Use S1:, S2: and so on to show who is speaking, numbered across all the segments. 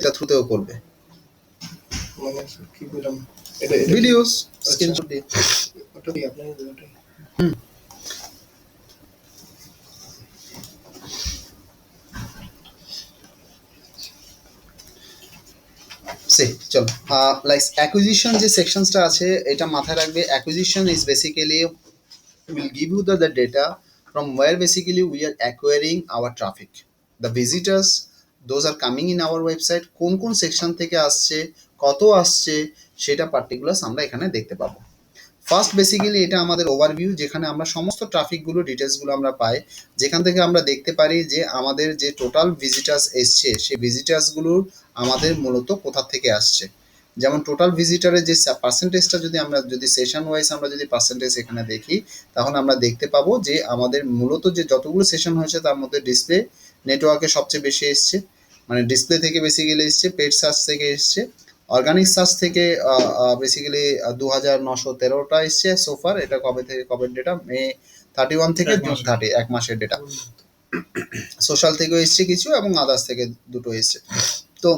S1: এটা থ্রুতেও করবে
S2: মানে কি বললাম
S1: ভিডিওস স্ক্রিনশট দিয়ে
S2: ওটা কি আপনার ওটাই
S1: সে চলো লাইক অ্যাকুইজিশন যে সেকশনসটা আছে এটা মাথায় রাখবে acquisition is basically will give you the data from where basically we are acquiring our traffic the visitors those are coming in our website কোন কোন সেকশন থেকে আসছে কত আসছে সেটা পার্টিকুলারস আমরা এখানে দেখতে পাবো ফার্স্ট বেসিক্যালি এটা আমাদের ওভারভিউ যেখানে আমরা সমস্ত ট্রাফিকগুলো ডিটেলসগুলো আমরা পাই যেখান থেকে আমরা দেখতে পারি যে আমাদের যে টোটাল ভিজিটার্স এসছে সেই ভিজিটার্সগুলোর আমাদের মূলত কোথা থেকে আসছে যেমন টোটাল ভিজিটারের যে পার্সেন্টেজটা যদি সেশন ওয়াইজ আমরা যদি পার্সেন্টেজ এখানে দেখি তাহলে আমরা দেখতে পাবো যে আমাদের মূলত যে যতগুলো সেশন হয়েছে তার মধ্যে ডিসপ্লে নেটওয়ার্কে সবচেয়ে বেশি এসছে মানে ডিসপ্লে থেকে বেসিক্যালি এসছে পেড সার্চ থেকে এসছে অর্গানিক সার্চ থেকে বেসিক্যালি 2913টা এসছে সোফার এটা কবে থেকে কবে ডেটা মে 31 থেকে জুন 30 এক মাসের ডেটা সোশ্যাল থেকেও এসছে কিছু এবং আদার্স থেকে দুটো এসছে তো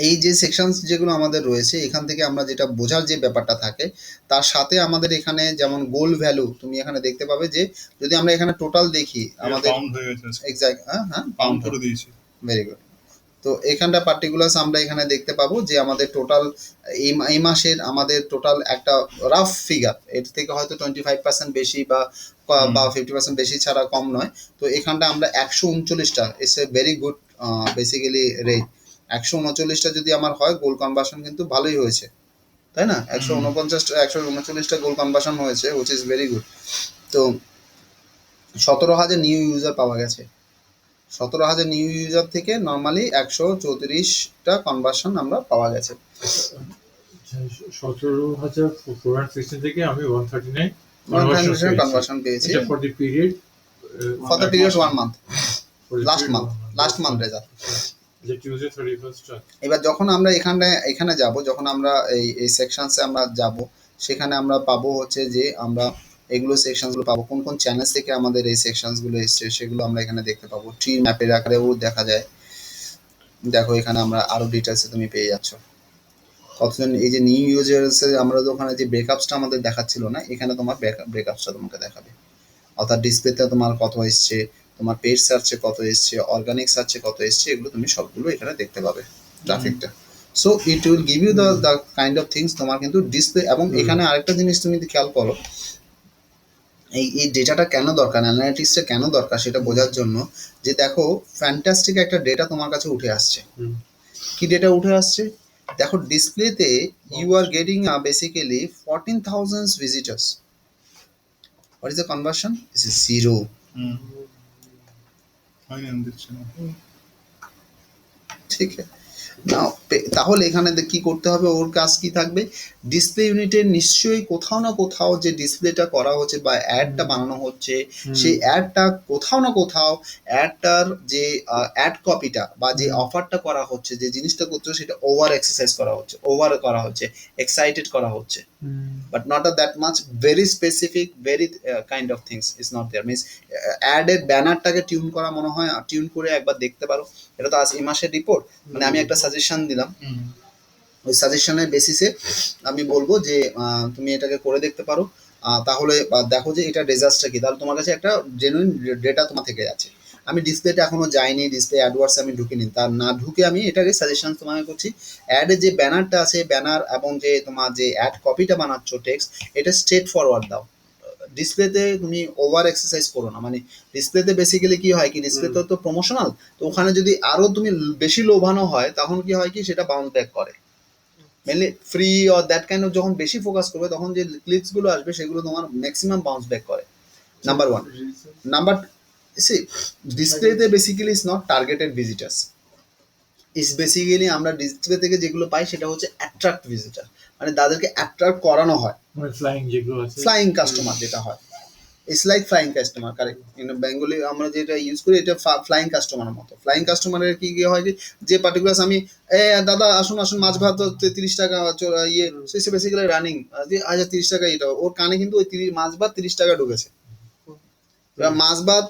S1: এই যে সেকশনস যেগুলো আমাদের রয়েছে এখান থেকে আমরা যেটা বোঝার যে ব্যাপারটা থাকে তার সাথে আমাদের এখানে যেমন গোল ভ্যালু তুমি এখানে দেখতে পাবে যে যদি আমরা এখানে টোটাল দেখি আমাদের এক্স্যাক্ট হ্যাঁ
S3: কাউন্ট করে দিয়েছি
S1: ভেরি গুড তো এখানটা পার্টিকুলার্স আমরা এখানে দেখতে পাবো যে আমাদের টোটাল এই মাসের আমাদের টোটাল একটা রাফ ফিগার এর থেকে হয়তো 25% বেশি বা 50% বেশি ছাড়া কম নয় তো এখানটা আমরা 139টা it's a very good basically rate 139টা যদি আমার হয় গোল কনভার্সন কিন্তু ভালোই হয়েছে তাই না 139টা গোল কনভার্সন হয়েছে হুইচ ইজ ভেরি গুড তো 17,000 নিউ ইউজার পাওয়া গেছে 17,000 নিউ ইউজার থেকে নর্মালি 134টা কনভার্সন আমরা পাওয়া গেছে
S4: 17,416 থেকে আমি 139
S1: কনভার্সন পেয়েছি
S4: for the period
S1: 1 month last month result এবার যখন আমরা এখানে যাব যখন আমরা এই সেকশনসে আমরা যাব সেখানে আমরা পাবো হচ্ছে যে আমরা এগুলো সেকশনসগুলো পাবো কোন কোন চ্যানেলস থেকে আমাদের এই সেকশনসগুলো এসছে সেগুলো আমরা এখানে দেখতে পাবো ট্রি ম্যাপের আকারেও দেখা যায় দেখো এখানে আমরা আরো ডিটেলসে তুমি পেয়ে যাচ্ছ কতজন এই যে নিউ ইউজার্স আমরা তো ওখানে যে ব্রেকআপসটা আমাদের দেখাচ্ছিল না এখানে তোমার ব্রেকআপসটা তোমাকে দেখাবে অর্থাৎ ডিসপ্লেতে তোমার কত এসছে তোমার পেড সার্চে কত এসছে অর্গানিক সার্চে কত এসছে এগুলো তুমি সবগুলো এখানে দেখতে পাবে ট্রাফিকটা so it will give you the kind of things তোমার কিন্তু ডিসপ্লে এবং এখানে আরেকটা জিনিস তুমি খেয়াল করো এই ডেটাটা কেন দরকার অ্যানালিটিক্সটা কেন দরকার সেটা বোঝার জন্য যে দেখো ফ্যান্টাস্টিক একটা ডেটা তোমার কাছে উঠে আসছে কি ডেটা উঠে আসছে দেখো ডিসপ্লেতে you are getting basically 14,000 visitors what is the conversion this is 0 ঠিক আছে নাও তাহলে এখানে কি করতে হবে ওর কাজ কি থাকবে ডিসপ্লে ইউনিটের নিশ্চয়ই কোথাও না কোথাও যে ডিসপ্লেটা করা হচ্ছে বা অ্যাডটা বানানো হচ্ছে সেই অ্যাডটা কোথাও না কোথাও অ্যাডটার যে অ্যাড কপিটা বা যে অফারটা করা হচ্ছে যে জিনিসটা করছে সেটা ওভার এক্সারসাইজ করা হচ্ছে ওভার করা হচ্ছে এক্সাইটেড করা হচ্ছে but not that much very specific very kind of things is not there means অ্যাডের ব্যানারটাকে টিউন করা মনে হয় টিউন করে একবার দেখতে পারো এটা তো আজ এই মাসের রিপোর্ট মানে আমি একটা সাজেশন দিলাম ওই সাজেশনের বেসিসে আমি বলবো যে তুমি এটাকে করে দেখতে পারো তাহলে দেখো যে এটা রেজাল্টটা কি তাহলে তোমার কাছে একটা জেনুইন ডেটা তোমার থেকে আছে আমি ডিসপ্লেটা এখনো যাইনি ডিসপ্লে অ্যাডওয়ার্ডস আমি ঢুকিনি তার না ঢুকে আমি এটাকে সাজেশন তোমাকে করছি অ্যাডের যে ব্যানারটা আছে ব্যানার এবং যে তোমার যে অ্যাড কপিটা বানাচ্ছ টেক্সট এটা স্ট্রেট ফরওয়ার্ড দাও ডিসপ্লেতে তুমি ওভার এক্সারসাইজ করো না মানে ডিসপ্লেতে বেসিক্যালি কি হয় কি ডিসপ্লেতে তো প্রমোশনাল তো ওখানে যদি আরো তুমি বেশি লোভানো হয় তখন কি হয় কি সেটা বাউন্স ব্যাক করে mainly free or that kind of যখন বেশি ফোকাস করবে তখন যে ক্লিকসগুলো আসবে সেগুলো তোমার ম্যাক্সিমাম বাউন্স ব্যাক করে নাম্বার 1 নাম্বার সি ডিসপ্লেতে basically is not targeted visitors is basically আমরা ডিসপ্লে থেকে যেগুলো পাই সেটা হচ্ছে অ্যাট্রাক্ট ভিজিটার মানে তাদেরকে অ্যাট্রাক্ট করানো হয় ফ্লাইং কাস্টমার যেটা হয় it's like flying customer correct in Bengali আমরা যেটা ইউজ করি এটা ফ্লাইং কাস্টমারের মতো ফ্লাইং কাস্টমারের কি হয় যে পার্টিকুলার আমি দাদা আসুন মাছ ভাত 30 টাকা ইয়ে সে বেসিক্যালি রানিং যে 30 টাকা এটা ওর কানে কিন্তু ওই মাছ ভাত 30 টাকা ঢুকেছে এবার মাছ ভাত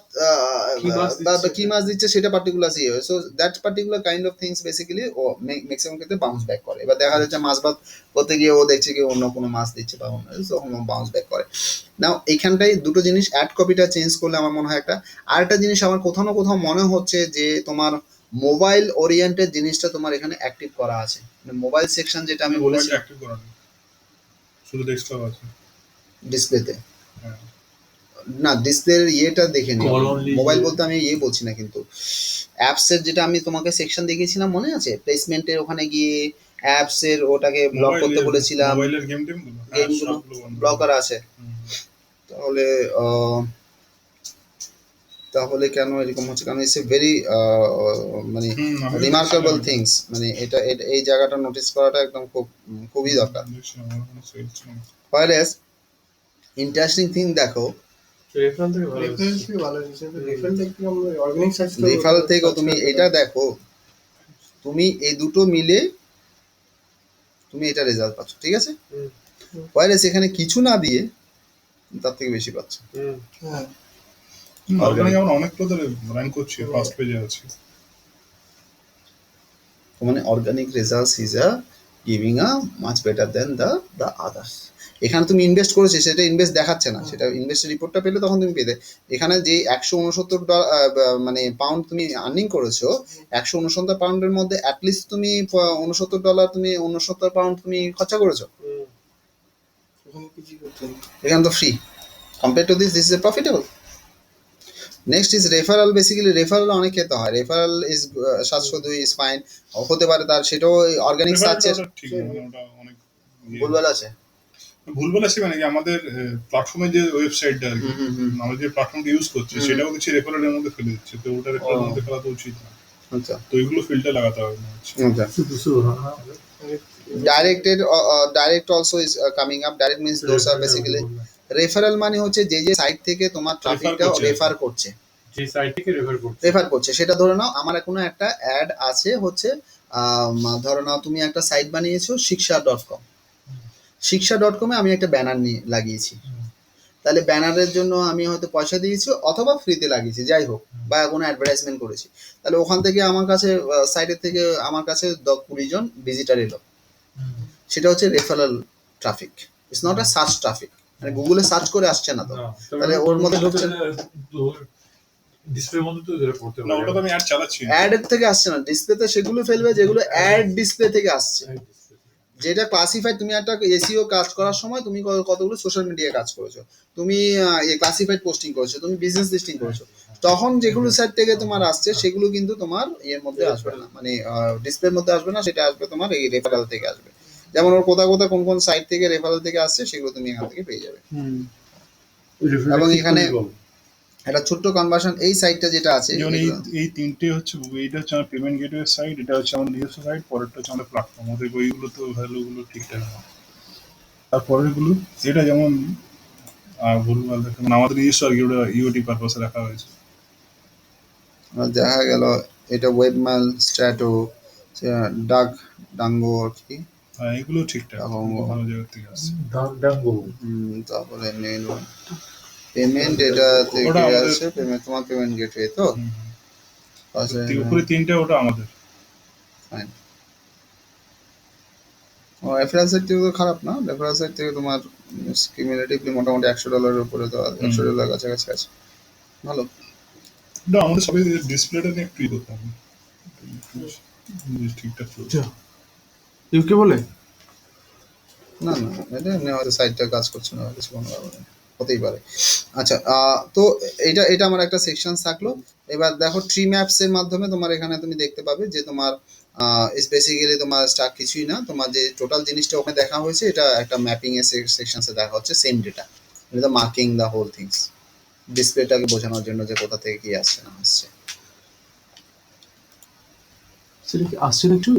S4: কি মাছ
S1: বা
S4: দিচ্ছে?
S1: কি মাছ দিচ্ছে সেটা পার্টিকুলার ইয়ে so that particular kind of things basically ও ম্যাক্সিমাম ক্ষেত্রে বাউন্স ব্যাক করে। এবার দেখা যাচ্ছে মাছ ভাত করতে গিয়ে ও দেখছে কি অন্য কোনো মাছ দিচ্ছে বা অন্য বাউন্স ব্যাক করে। নাও এখানটায় দুটো জিনিস অ্যাড কপিটা চেঞ্জ করলে আমার মনে হয় একটা আরেকটা জিনিস আমার কোথাও না কোথাও মনে হচ্ছে যে তোমার মোবাইল ওরিয়েন্টেড জিনিসটা তোমার এখানে অ্যাক্টিভ করা আছে, মানে মোবাইল সেকশন যেটা আমি বলেছি
S3: অ্যাক্টিভ করা নেই, শুধু ডেস্কটপ আছে।
S1: ডিসপ্লেতে।
S3: হ্যাঁ।
S1: না ডিসপ্লের ইয়েটা দেখে নিও,
S4: Call only
S1: মোবাইল
S4: যে-
S1: বলতে আমি ইয়ে বলছি না, কিন্তু অ্যাপসের যেটা আমি তোমাকে সেকশন দেখিয়েছিলাম মনে আছে, প্লেসমেন্টের ওখানে গিয়ে অ্যাপসের ওটাকে ব্লক করতে বলেছিলাম,
S3: মোবাইলের গেম টেম গুলো
S1: গেমগুলো ব্লক করা আছে। তাহলে তাহলে কেন এরকম হচ্ছে, কারণ ইটস এ ভেরি মানে রিমার্কেবল থিংস, মানে এটা এই জায়গাটা নোটিস করাটা একদম খুবই দরকার। হোয়ারএস ইন্টারেস্টিং থিং দেখো,
S4: রেফারেল থেকে ভালো
S2: রেফারেন্স থেকে ভালো হচ্ছে, রেফারেন্স থেকে আমরা অর্গানিক সার্চ
S1: রেফারেল থেকেও তুমি এটা দেখো, তুমি এই দুটো মিলে তুমি এটা রেজাল্ট পাচ্ছ, ঠিক আছে।
S4: হুম।
S1: হোয়ারএস এখানে কিছু না দিয়ে তার থেকে বেশি পাচ্ছ।
S2: হ্যাঁ
S3: অর্গানিক আমরা অনেক প্রকার র্যাঙ্ক করছি, ফার্স্ট পেজে আছে।
S1: মানে organic results is giving much better then the others. এখানে তুমি ইনভেস্ট করেছো সেটা ইনভেস্ট দেখাচ্ছে না, সেটা ইনভেস্টের রিপোর্টটা পেলে তখন তুমি পেতে। এখানে যে $169 মানে পাউন্ড তুমি আর্নিং করেছো, $169 মধ্যে অ্যাটলিস্ট তুমি $69 তুমি $69 তুমি খরচা করেছো,
S2: ওখানে কিছু করতে হবে।
S1: এখানে তো free. Compare to this is a profitable. Next is referral, basically referral অনেক খেতে হয়, রেফারেল ইজ 702 ইজ ফাইন, হতে পারে তার সেটাও অর্গানিক সার্চের
S3: ঠিক না, মানে ওটা অনেক
S1: ভুলভাল আছে।
S3: ভুল বলেছি, মানে কি আমাদের প্ল্যাটফর্মে যে ওয়েবসাইটটা আর কি, আমরা যে প্ল্যাটফর্মটা ইউজ করছি সেটাও কিছু রেফারেলের মধ্যে ফেলে দিচ্ছে, তো ওটা রেফারেলের মধ্যে ফেলা তো উচিত না।
S1: আচ্ছা
S3: তো এগুলো ফিল্টার লাগাতে হবে মনে হচ্ছে।
S1: আচ্ছা directed direct also is coming up. Direct means those are basically referral মানে হচ্ছে যে যে সাইট থেকে তোমার ট্রাফিকটা
S3: করছে।
S1: রেফার করছে,
S4: যে সাইট থেকে রেফার করছে
S1: সেটা ধরে নাও আমার কোনো একটা অ্যাড আছে হচ্ছে ধরে নাও তুমি একটা সাইট বানিয়েছো shiksha.com, shiksha.com-এ আমি একটা ব্যানার নিয়ে লাগিয়েছি, তাহলে ব্যানারের জন্য আমি হয়তো পয়সা দিয়েছি অথবা ফ্রিতে লাগিয়েছি যাই হোক, বা কোনো অ্যাডভার্টাইজমেন্ট করেছি, তাহলে ওখান থেকে আমার কাছে সাইটের থেকে আমার কাছে 20 জন ভিজিটার এলো, সেটা হচ্ছে referral traffic, it's not a search traffic, মানে গুগলে সার্চ করে আসছে না তো, তাহলে ওর মধ্যে ঢুকছে
S4: ডিসপ্লের মধ্যে তো এটা করতে
S3: না, ওটা তো আমি অ্যাড চালাচ্ছি না।
S1: অ্যাড থেকে আসছে না, ডিসপ্লেতে সেগুলো ফেলবে যেগুলো অ্যাড ডিসপ্লে থেকে আসছে, যেটা ক্লাসিফাইড। তুমি একটা এসইও কাজ করার সময় তুমি কতগুলো সোশ্যাল মিডিয়ায় কাজ করেছো, তুমি ক্লাসিফাইড পোস্টিং করেছো, তুমি বিজনেস লিস্টিং করেছো, তখন যেগুলো সাইট থেকে তোমার আসছে সেগুলো কিন্তু তোমার এর মধ্যে আসবে না, মানে ডিসপ্লের মধ্যে আসবে না, সেটা আসবে তোমার এই রেফারেল থেকে আসবে। যেমন ওর কোথাও কোথাও কোন কোন সাইট থেকে রেফারেল থেকে আসছে সেগুলো তুমি এখান থেকে পেয়ে যাবে। এবং এখানে একটা ছোট্ট কনভার্সন, এই সাইটটা যেটা আছে
S3: যেমন এই তিনটে হচ্ছে, এইটা হচ্ছে আমার পেমেন্ট গেটওয়ে সাইট, এটা হচ্ছে আমার নিজস্ব সাইট, পরেরটা হচ্ছে আমাদের প্ল্যাটফর্ম, ওদের ওইগুলো তো ভ্যালুগুলো ঠিকঠাক না। আর পরেরগুলো এটা যেমন ভুলভাল দেখে, মানে আমাদের নিজস্ব আর কি, ওটা ইউটি পারপাসে রাখা হয়েছে।
S1: দেখা গেল এটা ওয়েবমেল, স্ট্র্যাটো, ডাক ডাঙ্গো কি,
S3: হ্যাঁ এগুলো ঠিকঠাক, ভালো জায়গা থেকে আসছে।
S1: তারপরে পেমেন্ট এটা থেকে
S3: ওটা আমাদের-
S1: আসছে, পেমেন্ট তোমার পেমেন্ট গেটওয়ে তো
S3: উপরে তিনটা ওটা আমাদের।
S1: রেফারেল সাইট থেকে তো খারাপ না, রেফারেল সাইট থেকে তোমার কিউমুলেটিভলি মোটামুটি $100 উপরে তো $100 কাছাকাছি আছে, ভালো।
S3: না আমাদের সবাই ডিসপ্লেটা নিয়ে একটু করতে হবে, ঠিকঠাক চলছে।
S2: ইউকে বলে
S1: না না এটা এমনি হয়তো সাইটটা কাজ করছে না, কিছু কোনো ব্যাপার নেই, হতেই পারে। আচ্ছা তো এটা আমার একটা সেকশন থাকলো। এবার দেখো ট্রি ম্যাপস এর মাধ্যমে তোমার এখানে তুমি দেখতে পাবে যে তোমার বেসিক্যালি তোমার স্টাক কিছুই না, তোমার যে টোটাল জিনিসটা ওখানে দেখা হয়েছে এটা একটা ম্যাপিং এর সেকশনসে দেখা হচ্ছে, সেম ডেটা, এটা মার্কিং দ্য হোল থিংস, ডিসপ্লেটাকে বোঝানোর জন্য যে কোথা থেকে কি আসছে না আসছে।
S2: সেটা কি আসছে না একটু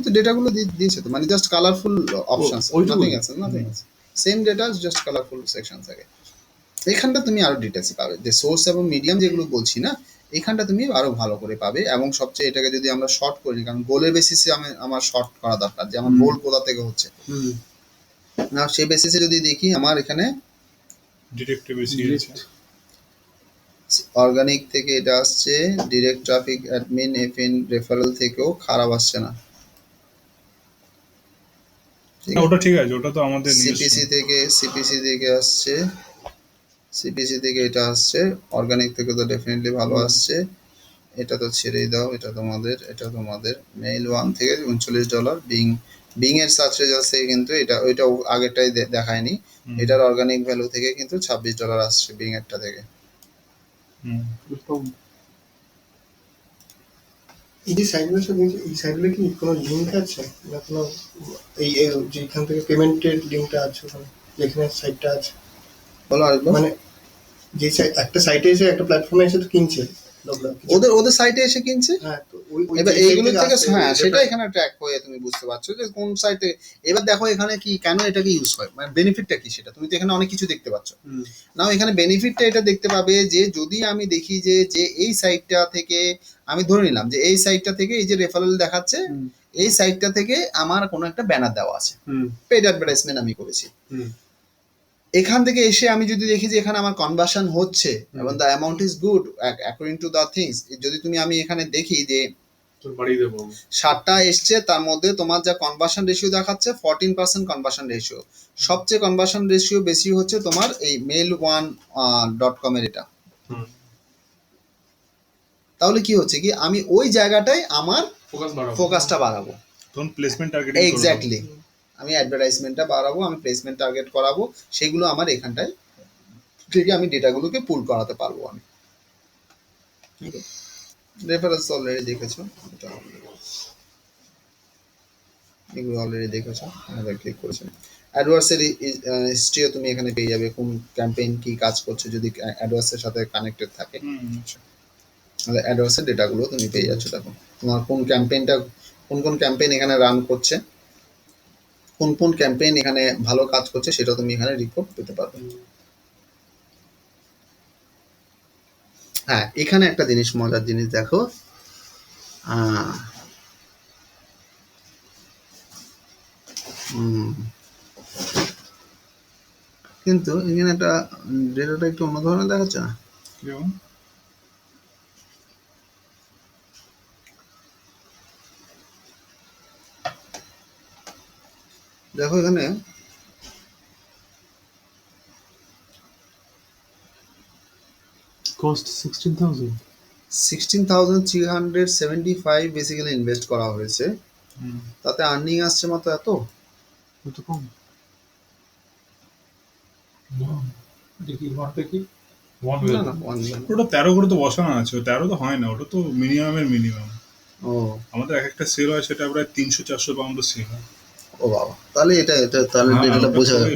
S1: তো ডেটাগুলো দিয়েছে তো, মানে জাস্ট কালারফুল অপশনস,
S2: ওইটুকু?
S1: নাথিং আছে, নাথিং আছে, same data just colourful section থাকে। এখানটা তুমি আরো ডিটেলস পাবে, যে সোর্স এবং মিডিয়াম যেগুলো বলছি না, এখানটা তুমি আরো ভালো করে পাবে। এবং সবচেয়ে এটাকে যদি আমরা শর্ট করি, কারণ গোলের বেসিসে আমার শর্ট করা দরকার, যে আমার গোল কোথা থেকে হচ্ছে না, সেই বেসিসে যদি দেখি আমার এখানে
S3: ডিটেক্টিভ বেশি আছে।
S1: অর্গানিক থেকে এটা আসছে, direct traffic admin FN referral থেকেও খারাপ আসছে না। ঠিক আছে,
S3: ওটা ঠিক আছে, ওটা তো আমাদের
S1: সিপিসি থেকে আসছে, সিপিসি থেকে এটা আসছে, অর্গানিক থেকে তো ডেফিনেটলি ভালো আসছে। এটা তো ছেড়েই দাও, এটা তোমাদের মেইল 1 থেকে $39, বিং এর সার্চ রেজাল্ট থেকে কিন্তু এটা ওইটা আগেরটাই দেখায়নি, এটার অর্গানিক ভ্যালু থেকে কিন্তু $26 আসছে বিং এরটা থেকে।
S2: এই যে সাইটগুলো সব এই সাইটগুলো কি কোনো লিঙ্ক আছে না কোনো এই যেখান থেকে পেমেন্টের লিঙ্কটা আছে ওখানে যেখানে সাইটটা আছে
S1: বলো আরেকবার।
S2: মানে যে একটা সাইটে এসে একটা প্ল্যাটফর্মে এসে তো কিনছে লোকরা
S1: ওদের সাইটে এসে কিনছে।
S2: হ্যাঁ তো
S1: এবার এইগুলো থেকে হ্যাঁ সেটা এখানে ট্র্যাক হয়ে তুমি বুঝতে পারছো যে কোন সাইটে। এবার দেখো এখানে কি কেন এটাকে ইউজ হয়, মানে বেনিফিটটা কি সেটা তুমি তো এখানে অনেক কিছু দেখতে পাচ্ছ। নাও এখানে বেনিফিটটা এটা দেখতে পাবে যে যদি আমি দেখি যে এই সাইটটা থেকে আমি ধরে নিলাম যে এই সাইটটা থেকে এই যে রেফারেল দেখাচ্ছে, এই সাইটটা থেকে আমার কোনো একটা ব্যানার দেওয়া আছে, পেড অ্যাডভার্টাইজমেন্ট আমি করেছি। এখান থেকে এসে আমি যদি দেখি যে এখানে আমার কনভার্সন হচ্ছে এবং the amount is good according to the things, যদি আমি এখানে দেখি যে
S4: তোর বাড়ি দেবো
S1: 60টা এসছে, তার মধ্যে তোমার যা কনভার্সন রেশিও দেখাচ্ছে 14% কনভার্সন রেশিও, সবচেয়ে কনভার্সন রেশিও বেশি হচ্ছে তোমার এই mail1.com এর এটা। তাহলে কি হচ্ছে কি আমি ওই জায়গাটায় আমার ফোকাসটা বাড়াবো,
S3: তখন প্লেসমেন্ট টার্গেটিং
S1: এক্স্যাক্টলি আমি অ্যাডভার্টাইজমেন্টটা বাড়াবো, আমি প্লেসমেন্ট টার্গেট করাবো, সেগুলো আমার এখানটায় থেকে আমি ডেটাগুলোকে পুল করাতে পারবো আমি। রেফারেন্স অলরেডি দেখেছো, এগুলো অলরেডি দেখেছো, আবার ক্লিক করেছো। অ্যাডওয়ার্সের হিস্ট্রিও তুমি এখানে পেয়ে যাবে, কোন ক্যাম্পেইন কি কাজ করছে যদি অ্যাডওয়ার্সের সাথে কানেক্টেড থাকে, তাহলে অ্যাডওয়ার্সের ডেটাগুলো তুমি পেয়ে যাচ্ছ। দেখো তোমার কোন ক্যাম্পেইন এখানে রান করছে, কোন ক্যাম্পেইন এখানে ভালো কাজ করছে, সেটা তুমি এখানে রিপোর্ট পেতে পারবে। হ্যাঁ এখানে একটা জিনিস, মজার জিনিস দেখো, কিন্তু এখানে একটা ডেটাটা একটু অন্য ধরনের দেখাচ্ছে না। দেখো এখানে
S2: কস্ট
S1: 16,375 বেসিক্যালি ইনভেস্ট করা হয়েছে, তাতে আর্নিং আসছে মাত্র এত
S2: কম।
S4: দেখি কি
S1: না না 1 million।
S3: ওটা 13 করে তো বসানো আছে, 13 তো হয় না, ওটা তো মিনিমামের মিনিমাম।
S1: ও
S3: আমাদের এক একটা সেল হয় সেটা প্রায় 300-400 পাউন্ডের সেল হয়।
S1: ও বাবা, তাহলে এটা তাহলে ডেটাটা বোঝা যাবে।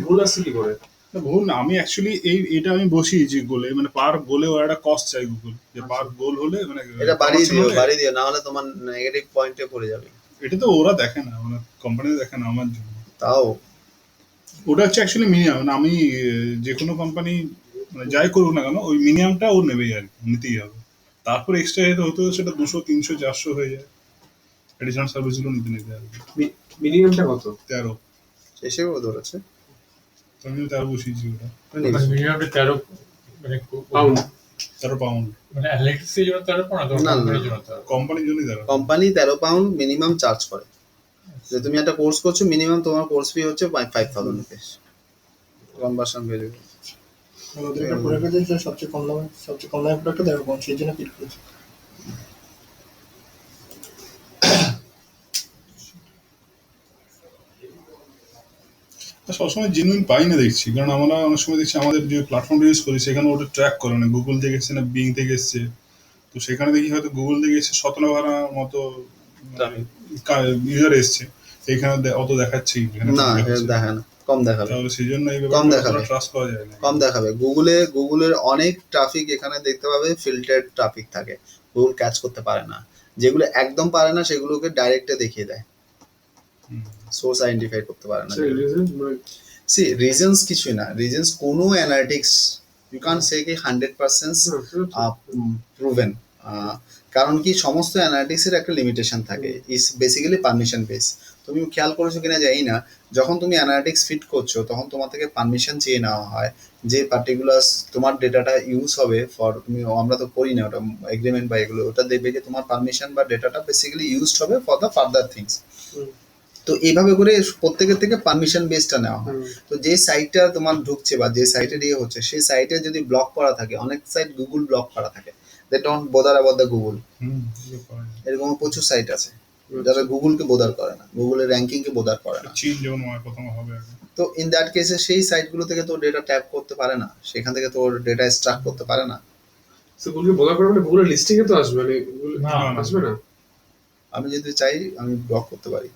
S4: ভুল আসছে কি করে?
S3: ভুল না, আমি অ্যাকচুয়ালি এটা আমি বসিয়েছি গোলে, মানে পার গোলে ওরা একটা কস্ট চাই গুগল, যে পার গোল হলে মানে
S1: এটা বাড়িয়ে দিও, না হলে তোমার নেগেটিভ পয়েন্টে পড়ে যাবে।
S3: এটা তো ওরা দেখে না, মানে কোম্পানি দেখে না আমার জন্য।
S1: তাও
S3: ওটা হচ্ছে অ্যাকচুয়ালি মিনিমাম, মানে আমি যে কোনো কোম্পানি মানে যাই করুক না কেন ওই মিনিমামটা ও নেবেই আর কি, নিতেই হবে। তারপর এক্সট্রা যেতে হতে সেটা 200, 300, 400 হয়ে যায়, এডিশনাল সার্ভিসগুলো নিতে আর কি।
S4: মিনিমামটা কত?
S3: 13
S1: এসেও ধরেছে,
S3: আমি 13 বসিয়েছি ওটা।
S4: মিনিমামটা 13 মানে পাউন্ড,
S3: 13 পাউন্ড,
S4: মানে অ্যানালিটিক্সের জন্য 13 পাউন্ড,
S1: না, না।
S4: কোম্পানির জন্য 13।
S3: কোম্পানির জন্যই 13।
S1: কোম্পানি 13 পাউন্ড মিনিমাম চার্জ করে, যে তুমি একটা কোর্স করছো মিনিমাম তোমার কোর্স ফি হচ্ছে 5,000 রুপিস কনভার্সন ভ্যালু।
S2: ওদের একটা প্রোডাক্ট আছে যেটা সবচেয়ে কম দামে প্রোডাক্টটা দেখো, সেই জন্য ক্লিক করেছি।
S3: সবসময় জেনুইন পাই না দেখছি, কারণ আমরা অনেক সময় দেখছি আমাদের যে প্ল্যাটফর্মটা ইউজ করি সেখানে ওটা ট্র্যাক করে না, গুগল থেকে এসছে না বিং থেকে এসছে, তো সেখানে দেখি হয়তো গুগল থেকে এসছে 17 ভাড়া মতো ইউজার এসছে, এখানে অত দেখাচ্ছেই
S1: না, দেখে না, কম দেখাবে,
S3: তাহলে সেই জন্য এই
S1: কম দেখাবে,
S3: ট্রাস্ট করা যায় না,
S1: কম দেখাবে। গুগলের অনেক ট্রাফিক এখানে দেখতে পাবে ফিল্টার্ড ট্রাফিক থাকে, গুগল ক্যাচ করতে পারে না, যেগুলো একদম পারে না সেগুলোকে ডাইরেক্টে দেখিয়ে দেয়, সোর্স আইডেন্টিফাই করতে পারে না। সি রিজনস কিছুই না, রিজনস কোনো অ্যানালিটিক্স ইউ ক্যান সে কি 100% প্রুভেন কারণ কি সমস্ত অ্যানালিটিক্সের একটা লিমিটেশন থাকে, ইস বেসিক্যালি পারমিশন বেস। তুমি খেয়াল করেছো কিনা জানি না, যখন তুমি অ্যানালিটিক্স ফিট করছো তখন তোমার থেকে পারমিশন চেয়ে নেওয়া হয় যে পার্টিকুলার তোমার ডেটাটা ইউজ হবে ফর, তুমি আমরা তো করি না ওটা এগ্রিমেন্ট বা এগুলো, ওটা দেখবে যে তোমার পারমিশন বা ডেটাটা বেসিক্যালি ইউজড হবে ফর দ্য ফার্দার থিংস। তো এইভাবে করে প্রত্যেকের থেকে পারমিশন বেসটা নেওয়া হয়। তো যে সাইটটা তোমার ঢুকছে বা যে সাইটে দিয়ে হচ্ছে সেই সাইটে যদি ব্লক করা থাকে, অনেক সাইট গুগল ব্লক করা থাকে, they don't bother about the Google,
S3: এগুলো করা যায়।
S1: এরকম প্রচুর সাইট আছে যারা গুগলকে বোদার করে না, গুগলের র্যাঙ্কিংকে বোদার করে না।
S3: চীন যেমন প্রথম হবে আগে।
S1: তো ইন দ্যাট কেসে সেই সাইটগুলো থেকে তো ডেটা ট্যাপ করতে পারে না, সেখান থেকে তো ডেটা এক্সট্রাক্ট করতে পারে না।
S4: সো গুগল বলা করে মানে গুগলের লিস্টিং এ তো আসবে, মানে গুগল
S3: না, না।
S4: আসবে না।
S1: আমি যদি চাই আমি ব্লক করতে পারি।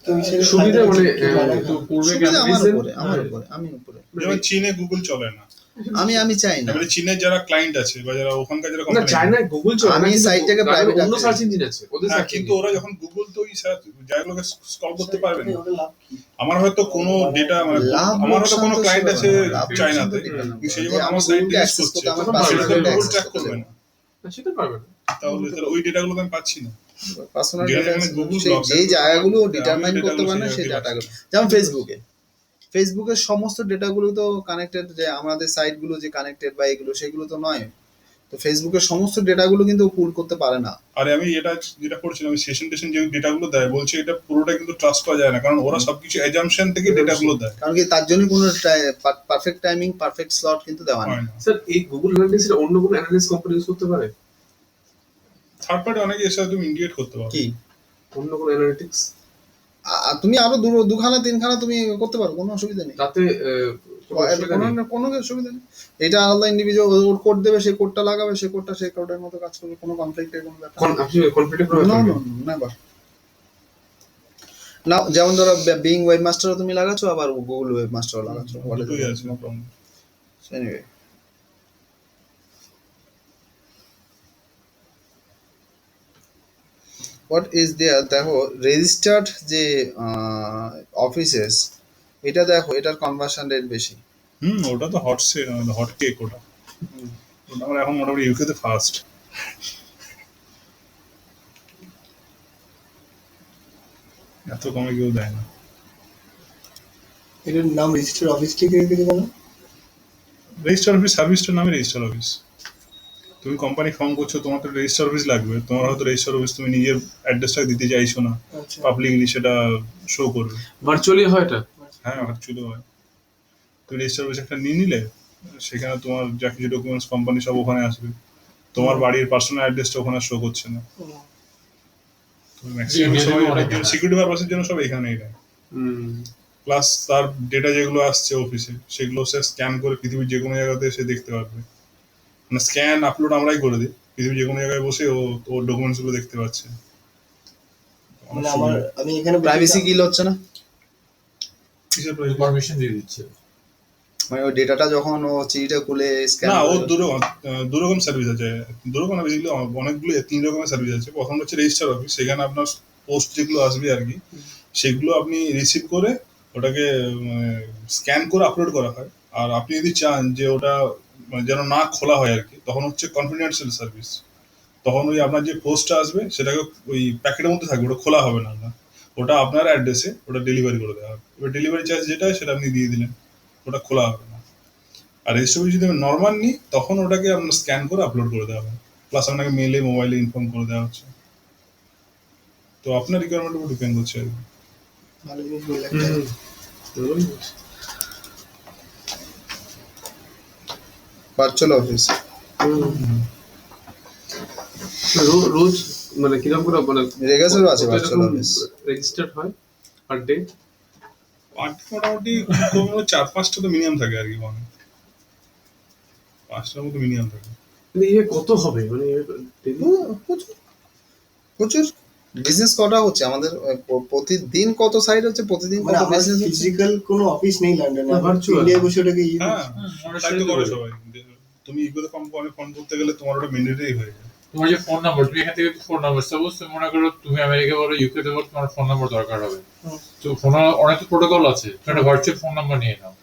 S2: তো এই সাইডে
S4: সুবিধা মানে
S2: খালি-
S4: তো পূর্বে
S1: সুবিধা আমার
S4: reason-
S1: উপরে, আমার উপরে, আমি উপরে,
S3: যেমন চীনে গুগল চলে না,
S1: আমি চাই না।
S3: এবারে চীনের যারা ক্লায়েন্ট আছে বা যারা ওখানকার যারা
S4: না
S3: কোম্পানি,
S4: চায়নায় গুগল চলে না,
S1: আমি
S4: কিন্তু
S1: সাইটটাকে
S4: তাদের
S1: private
S4: অন্য
S1: আছে।
S4: সার্চ ইঞ্জিন আছে ওদের
S3: হ্যাঁ,
S4: search
S3: কিন্তু
S4: engine।
S3: ওরা যখন গুগল তো ওই জায়গাগুলোকে স্ক্রল করতে পারবে না।
S2: ওটা লাভ কি?
S3: আমার হয়তো কোনো ডেটা মানে
S1: লাভ
S3: আমার হয়তো কোনো
S1: লোকসান তো
S3: ক্লায়েন্ট
S1: সেটা
S3: আছে
S1: না, লাভ লোকসান
S3: চায়নাতে,
S1: তো depend
S3: কিন্তু সেই
S1: করে।
S3: জন্য
S1: যে
S3: আমার
S1: আমি
S3: সাইট
S1: Google-কে
S3: ইউজ
S1: access
S3: করছে
S1: করতে আমার
S3: তখন
S4: personal
S3: সেটা
S4: data
S3: গুগল
S1: access
S3: ট্র্যাক
S1: করতে
S3: করবে
S1: দেবে।
S3: না,
S4: না, সেটা পারবে না।
S3: তাহলে ওই ডেটাগুলো তো আমি পাচ্ছি না।
S1: পার্সোনাল
S3: যেখানে
S1: ডেটা
S3: যেখানে Google
S1: সেই
S3: blocks
S1: যেই
S3: আছে,
S1: জায়গাগুলো
S3: আমি
S1: ডিটারমাইন
S3: data
S1: করতে
S3: গুলো
S1: পারে না
S3: সেই
S1: সেই
S3: জায়গায়
S1: ডাটাগুলো,
S3: পাচ্ছি না।
S1: যেমন ফেসবুকের সমস্ত ডেটাগুলো তো কানেক্টেড, যে আমাদের সাইটগুলো যে কানেক্টেড বা এগুলো সেগুলো তো নয়। তো ফেসবুকের সমস্ত ডেটাগুলো কিন্তু পুল করতে পারে না।
S3: আরে আমি যেটা করছিলাম, আমি সেশন যে ডেটাগুলো দেয় বলছে এটা পুরোটা কিন্তু ট্রাস্ট করা যায় না, কারণ ওরা সবকিছু অ্যাজাম্পশন থেকে ডেটাগুলো দেয়,
S1: কারণ কি তার জন্য কোনো পারফেক্ট টাইমিং পারফেক্ট স্লট কিন্তু দেওয়া নেই।
S3: হয় না।
S4: স্যার এই গুগল অ্যানালিটিক্স এর অন্য কোনো অ্যানালিটিক্স কোম্পানি ইউজ করতে পারে?
S3: থার্ড পার্টি অনেকে এর সাথে তুমি ইন্টিগ্রেট করতে পারো।
S1: কি
S4: অন্য কোনো অ্যানালিটিক্স
S1: তুমি আরো দুখানা তিনখানা তুমি করতে পারো, কোনো অসুবিধা নেই,
S4: তাতে কোনো অসুবিধা নেই?
S1: কোনো অসুবিধা নেই। এটা আলাদা ইন্ডিভিজুয়াল ওর কোড দেবে, সেই কোডটা লাগাবে, সেই কোডটা সেই কোডের মতো কাজ করবে, কোনো কনফ্লিক্টের কোনো ব্যাপার নেই।
S4: আপনি কনফিডেন্ট করে
S1: No, never. নাও যেমন ধরো বিং ওয়েবমাস্টারও তুমি লাগাচ্ছো, আবার গুগল ওয়েবমাস্টারও লাগাচ্ছো,
S3: দুটোই আছে, no problem.
S1: Anyway what is there, দেখো রেজিস্টার্ড যে অফিসেস, এটা দেখো এটার কনভার্সন রেট বেশি।
S3: ওটা তো হট কেক ওটা আমরা এখন মোটামুটি ইউকে তে ফার্স্ট। এত কমে কেউ দেয় না।
S2: এটার নাম রেজিস্টার অফিস থেকে রেখেছে কেন?
S3: রেজিস্টার অফিস সার্ভিসটার নামে রেজিস্টার অফিস। তুমি কোম্পানি ফর্ম করছো, তোমার তো রেজিস্টার অফিস লাগবে, তোমার হয়তো রেজিস্টার অফিস তুমি নিজের অ্যাড্রেসটা দিতে চাইছো না,
S2: আচ্ছা
S3: পাবলিকলি সেটা শো করবে।
S4: ভার্চুয়ালি হয় এটা?
S3: হ্যাঁ, অ্যাকচুয়ালি হয়। তুমি রেজিস্টার অফিস একটা নিয়ে নিলে, সেখানে তোমার যা কিছু ডকুমেন্টস কোম্পানি সব ওখানে আসবে, তোমার বাড়ির পার্সোনাল অ্যাড্রেসটা ওখানে শো করছে না। তুমি ম্যাক্সিমাম
S4: Indian
S3: সময়
S4: অনেক
S3: সিকিউরিটি পারপাসের জন্য সব এখানেই নেয়। প্লাস তার ডেটা যেগুলো আসছে অফিসে সেগুলো সে স্ক্যান করে পৃথিবীর যে কোনো জায়গাতে সে দেখতে পারবে, মানে স্ক্যান আপলোড আমরাই করে দিই, পৃথিবীর যে কোনো জায়গায় বসে ওর ডকুমেন্টস গুলো দেখতে পাচ্ছে।
S2: মানে আমি এখানে
S1: প্রাইভেসি কিল হচ্ছে না,
S3: কিসের প্রয়োজন?
S4: পারমিশন দিয়ে দিচ্ছে।
S1: মানে ওই ডেটাটা যখন ও চিঠিটা খুলে স্ক্যান
S3: না, ওর দুরকম সার্ভিস আছে, দুরকম বেসিক্যালি অনেকগুলো 3 রকমের সার্ভিস আছে। প্রথম হচ্ছে রেজিস্টার অফিস, সেখানে আপনার পোস্ট যেগুলো আসবে আর কি, সেগুলো আপনি রিসিভ করে ওটাকে স্ক্যান করে আপলোড করা হয়। আর আপনি যদি চান যে ওটা যেন না খোলা হয় আর কি, তখন হচ্ছে কনফিডেন্সিয়াল সার্ভিস। তখন ওই আপনার যে পোস্টটা আসবে সেটাকে ওই প্যাকেটের মধ্যে থাকবে, ওটা খোলা হবে না, ওটা আপনার অ্যাড্রেসে ওটা ডেলিভারি করে দেওয়া হবে। এবার ডেলিভারি চার্জ যেটা হয় সেটা আপনি দিয়ে দিলেন, ওটা খোলা হবে না। আর রেজিস্টার অফিস যদি আমি নর্মাল নিই তখন ওটাকে আপনার স্ক্যান করে আপলোড করে দেওয়া হবে, প্লাস আপনাকে মেলে মোবাইলে ইনফর্ম করে দেওয়া হচ্ছে। তো আপনার রিকোয়ারমেন্টের উপর ডিপেন্ড করছে আর কি।
S2: ভালো জিনিস বললে একটা।
S1: Virtual office.
S4: রোজ মানে কিরকম করে মানে
S1: রেগাসেরও আছে ভার্চুয়াল অফিস।
S4: রেজিস্টার্ড হয় পার ডে?
S3: মোটামুটি 4-5টা তো মিনিমাম থাকে আর কি, মানে 5টার মতো মিনিমাম থাকে।
S4: মানে ইয়ে কত হবে মানে daily?
S1: প্রচুর প্রচুর বিজনেস করা হচ্ছে আমাদের, প্রতিদিন কত সাইট হচ্ছে, প্রতিদিন
S2: মানে
S1: কত
S2: আমার
S1: বিজনেস হচ্ছে।
S2: ফিজিক্যাল কোনো অফিস নেই লন্ডনে,
S4: না, virtual।
S2: ইন্ডিয়ায় বসে ওটাকে
S3: হ্যাঁ, তাই তো করে সবাই। তুমি ইগোতে কোম্পানি ফোন করতে গেলে তোমার ওটা ম্যান্ডেটরি হয়ে যায়।
S4: তোমার যে ফোন নাম্বার, তুমি এখান থেকে ফোন নাম্বার, সাপোজ তুমি মনে করো তুমি আমেরিকা বলো, ইউকে তে বলো, তোমার ফোন নাম্বার দরকার হবে। তো ফোন অনেক প্রোটোকল আছে, তুমি একটা ভার্চুয়াল ফোন নাম্বার নিয়ে নাও।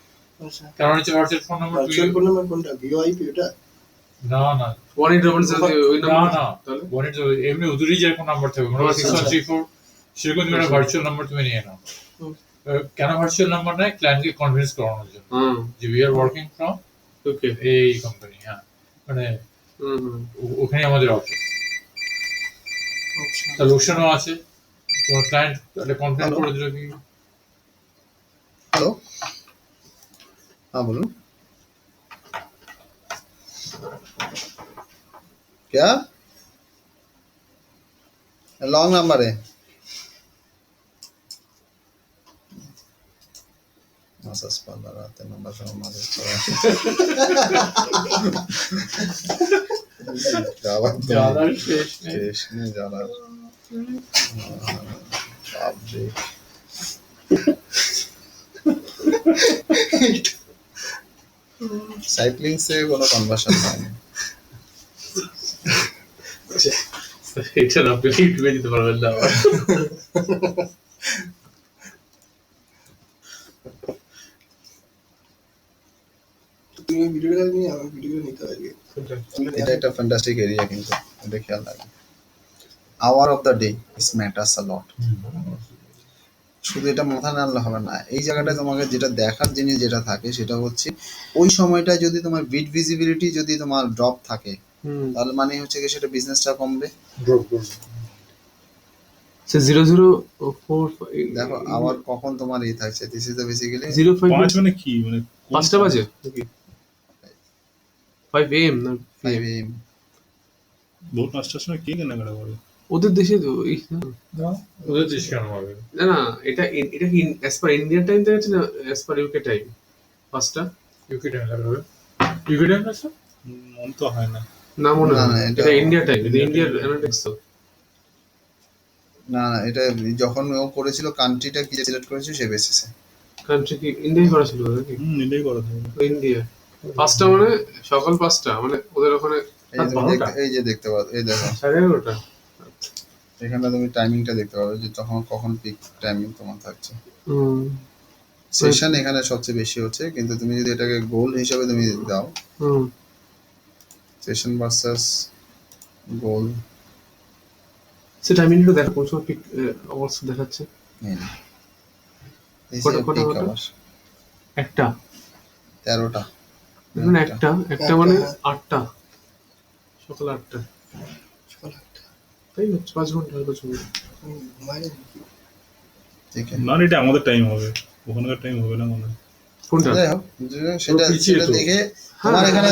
S4: কারণ হচ্ছে virtual phone number
S2: virtual phone number কোনটা? ভিওআইপি ওটা?
S4: না
S5: 1800 ওই
S4: না
S5: নাম্বার
S4: না
S5: তাহলে
S4: ওয়ানের এমনি ওদেরই যেরকম নাম্বার থাকবে মনে করো
S5: আচ্ছা,
S4: 6134 সেরকম তুমি একটা ভার্চুয়াল নাম্বার তুমি নিয়ে নাও।
S2: হুম।
S4: কেন ভার্চুয়াল নাম্বার নেয়? ক্লায়েন্টকে কনভিন্স করানোর জন্য
S5: হুম
S4: যে উই আর ওয়ার্কিং ফ্রম
S5: ওকে
S4: এই কোম্পানি। হ্যাঁ মানে
S5: হুম
S4: ওখানে আমাদের অফিস।
S2: আচ্ছা
S4: তার লোকসানও আছে, তোমার ক্লায়েন্ট একটা কনফার্ম
S1: Hello?
S4: করে দিল কি
S1: हेलो हाँ बोलूँ क्या लॉन्ग नंबर है मासास पाला रात नंबर से हमारे क्या बात है
S4: জ্বালার শেষ নেই।
S1: देश में जाना आप जी साइक्लिंग से কোনো কনভার্সন হয়নি
S5: এটা না আপনি ইউটিউবে দিতে পারবেন না আবার।
S2: তুমি ভিডিওটা নিয়ে আমার ভিডিও নিতে হবে
S1: এটা একটা ফ্যান্টাস্টিক এরিয়া কিন্তু এটা খেয়াল রাখবে hour of the day is matters a lot শুধু এটা মাথায় না আনলে হবে না এই জায়গাটায় তোমাকে যেটা দেখার জিনিস যেটা থাকে সেটা হচ্ছে ওই সময়টা যদি তোমার বিট ভিজিবিলিটি যদি তোমার ড্রপ থাকে তাহলে মানে হচ্ছে কি সেটা বিজনেসটা কমবে
S5: সে 004
S1: দেখো আবার কখন তোমার এই থাকছে দিস ইজ দ্য বেসিক্যালি
S5: 05
S3: 5 মানে কি মানে কোন
S5: 5টা বাজে নাকি 5 AM না
S1: 5 AM
S3: ভোর 5টার সময় কে কেনাকাটা করে?
S5: ওদের দেশে তো
S4: না, ওদের দেশ কেন হবে?
S5: না না এটা এটা কি অ্যাজ পার ইন্ডিয়ান টাইম দেখাচ্ছে না অ্যাজ পার ইউকে টাইম 5টা
S4: ইউকে টাইম লাগবে। ইউকে টাইম আছে?
S3: মন তো হয় না।
S5: না মনে
S1: না,
S5: হয়
S1: না,
S5: না,
S1: এটা-
S5: এটা ইন্ডিয়া টাইম এটা ইন্ডিয়ার অ্যানালিটিক্স তো
S1: না না এটা যখন ও করেছিল কান্ট্রিটা কি সিলেক্ট করেছিল সেই বেসিসে
S5: কান্ট্রি কি ইন্ডিয়াই করা ছিল নাকি
S3: এটাই করা থাকে।
S5: ইন্ডিয়া 5টা মানে সকাল 5টা মানে ওদের ওখানে
S1: এই যে তুমি এই যে দেখতে পাচ্ছ এই দেখো
S5: 11:30
S1: এখানে তুমি টাইমিংটা দেখতে পাবে যে তখন কখন পিক টাইমিং তোমার থাকছে
S5: হুম
S1: সেশন এখানে সবচেয়ে বেশি হচ্ছে কিন্তু তুমি যদি এটাকে গোল হিসাবে তুমি দাও
S5: হুম
S1: সেশন ভার্সাস গোল
S5: সে টাইমিংটা দেখো কোন সময় পিক আওয়ার্স দেখাচ্ছে কটা, কটা,
S1: পিক
S5: কটা?
S1: আওয়ার্স
S5: একটা
S1: 13টা
S5: মানে একটা মানে 8টা সকাল 8টা তাই হচ্ছে 5 ঘন্টা হয়তো ছবি
S1: ঠিক আছে
S3: না এটা আমাদের টাইম হবে, ওখানকার টাইম হবে না মনে হয়।
S5: কোনটা
S1: যাই হোক সেটা
S4: পিছিয়ে
S1: সেটা
S4: তো।
S1: দেখে
S5: হ্যাঁ,
S1: তোমার এখানে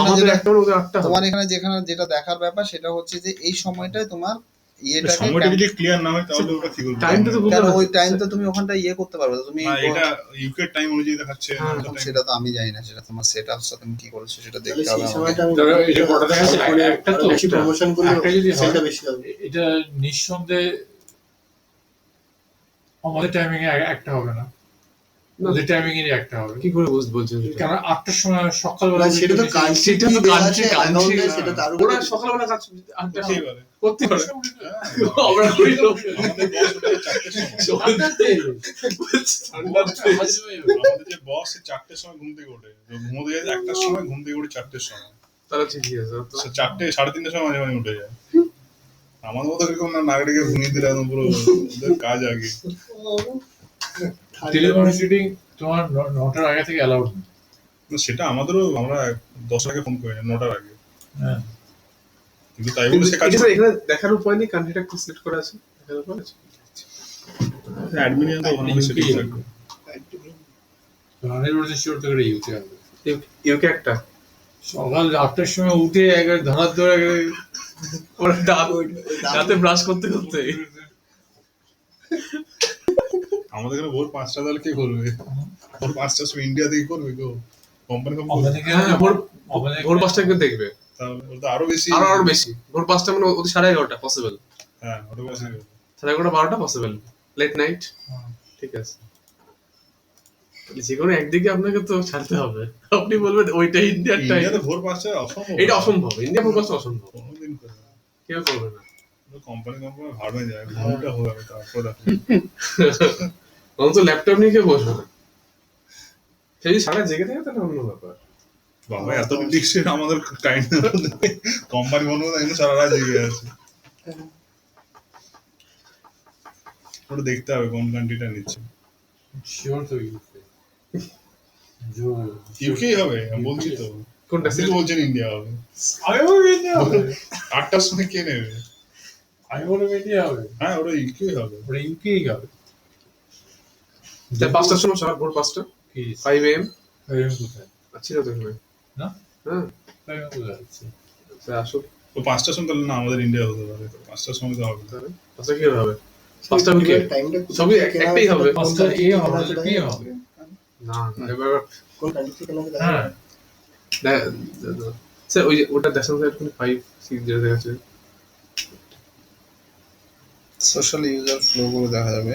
S5: আমাদের
S1: যেটা
S5: একটা মানে ওদের 8টা
S1: তোমার এখানে যেখানে যেটা দেখার ব্যাপার সেটা হচ্ছে যে এই সময়টায় তোমার ইয়েটাকে
S3: সময়টা যদি ক্লিয়ার না হয় তাহলে ওটা কি করবে?
S5: টাইমটা তো
S1: কেন
S5: বুঝতে
S1: ওই টাইম তো তুমি ওখানটা ইয়ে করতে পারবে না, তুমি
S3: না এটা ইউকে টাইম অনুযায়ী দেখাচ্ছে।
S5: হ্যাঁ,
S3: আমাদের time-
S1: সেটা তো আমি জানি না সেটা তোমার সেট আপসটা তুমি কি করেছো সেটা
S2: তাহলে
S1: দেখতে হবে
S2: সেই
S1: আমাকে
S2: সময়টা আমি
S4: ধরো এটা কটা দেখাচ্ছে? একটা তো?
S2: বেশি প্রমোশন করলে
S4: একটা যদি হয়,
S2: সেটা বেশি হবে
S4: এটা নিঃসন্দেহে আমাদের টাইমিং এ একটা হবে না,
S5: না।
S4: ওদের টাইমিং এর একটা হবে।
S5: কি করে বলছেন এটা?
S4: কারণ 8টার সময় সকালবেলা
S2: না, সেটা তো
S4: বেশি-
S2: কাজ-
S5: সেটা তো কান্ট্রি কান্ট্রি
S2: সেটা তার
S5: ওরা
S2: উপরে
S5: সকালবেলা কাজ 8টা
S3: করতেই পারে।
S5: করতে পারে
S3: হ্যাঁ,
S5: আমরা করি না।
S3: আমাদের boss ওঠে 4টের সময়।
S4: ঠান্ডাতে।
S3: আমাদের যে বস 4টের সময় ঘুম থেকে ওঠে, তো ঘুমোতে যায় 1টার সময়, ঘুম থেকে ওঠে 4টের সময়।
S5: তাহলে ঠিকই আছে তো।
S3: সে 4টে 3:30টার সময় মাঝে মাঝে উঠে যায়। আমাদের মতো এরকম না নাগরিকে ঘুমিয়ে দিলে একদম পুরো ওদের কাজ আগে।
S4: টেলিমার্কেটিং তোমার 9টার আগে থেকে অ্যালাউড না।
S3: না, সেটা আমাদেরও, আমরা 10 আগে ফোন করি না, 9টার আগে।
S4: হ্যাঁ।
S3: কিন্তু তাই বলে সে কাজ
S5: এটা এখানে দেখার উপায় নেই কান্ট্রিটা কি সিলেক্ট করা আছে দেখার উপায় আছে
S3: অ্যাডমিনে তো ওখানে সেটিং থাকবে।
S4: 100% শিওর থেকে ইউকে হবে।
S5: ইউকে একটা
S4: সকাল 8টার সময় উঠে একবার ধরার ধরে
S5: ওরা রাতে ব্রাশ করতে করতে
S3: আমাদের এখানে ভোর 5টা তাহলে কে করবে? ভোর 5টার সময় ইন্ডিয়া থেকে করবে গো কোম্পানি
S4: আমাদের
S5: হ্যাঁ,
S4: আমাদের
S5: ভোর 5টা কেউ দেখবে
S3: তাহলে ওটা আরো বেশি।
S5: আরো বেশি ভোর 5টা মানে ওদের 11:30 পসিবল
S3: হ্যাঁ ওটা বেশি।
S5: 11:30 12টা পসিবল লেট নাইট ঠিক আছে যে কোনো একদিকে আপনাকে তো ছাড়তে হবে আপনি বলবেন ওইটা ইন্ডিয়ার টাইম
S3: ইন্ডিয়াতে ভোর 5টায় অসম্ভব।
S5: এটা অসম্ভব ইন্ডিয়া ভোর 5টা অসম্ভব
S3: কোনোদিন করবে না।
S5: কেউ করবে না
S3: কোম্পানি ভাড়া যায় ঘন্টা হবে তারপর দেখো।
S5: অন্তত ল্যাপটপ নিয়ে কেউ বসবে না সে যদি সারা জেগে থাকে তাহলে অন্য ব্যাপার
S3: বাবা এত ডিস্ট্রিক্ট আমাদের কাইন্ড কোম্পানি বলবো না এমনি সারা রাত জেগে আছে। ওটা দেখতে হবে কোন কান্ট্রিটা নিচ্ছে।
S4: শিওর তো ইউকে
S3: ইউকে হবে আমি বলছি তো।
S5: কোনটা
S3: আপনি তো বলছেন ইন্ডিয়া হবে।
S4: আমি বলবো ইন্ডিয়া হবে,
S3: 8টার সময় কে নেবে?
S4: আমি বলবো ইন্ডিয়া হবে,
S3: হ্যাঁ ওটা ইউকে হবে।
S4: ওটা ইউকেই হবে।
S5: 5টার সময় সকাল ভোর 5টা
S4: কি
S5: 5 AM
S4: আমি কোথায়
S5: ছিল তো এখানে।
S4: না?
S5: হ্যাঁ
S4: আমি কোথায় আছি?
S5: আসো
S3: তো 5টার সময় তাহলে না আমাদের ইন্ডিয়া হতে পারে। 5টার সময় তো হবে।
S5: তাহলে 5টা কি হবে? 5টা উইকে
S2: টাইমটা
S5: সবই একটাই হবে।
S4: পাঁচটা এ হবে, পি হবে।
S5: না এবার
S2: কোন কান্ট্রি থেকে কেনা সেটা
S4: হ্যাঁ
S5: স্যার ওই যে ওটা দেখেন স্যার একটু 5 6 যেটা দেখাচ্ছে
S1: সোশ্যাল ইউজার ফ্লো গুলো দেখা যাবে।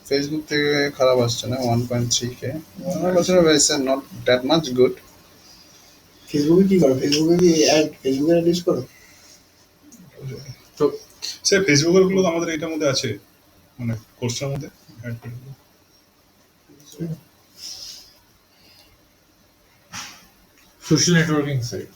S1: ফেসবুক থেকে খারাপ আসছে না 1.3K, আমার কাছে নট দ্যাট মাচ গুড।
S2: ফেসবুকে কি করো? ফেসবুকে কি ফেসবুকে অ্যাড ইউজ করো?
S5: তো
S3: স্যার ফেসবুকের গুলো তো আমাদের এটার মধ্যে আছে, মানে কোর্সের মধ্যে অ্যাড করে দেবো।
S4: Social networking site.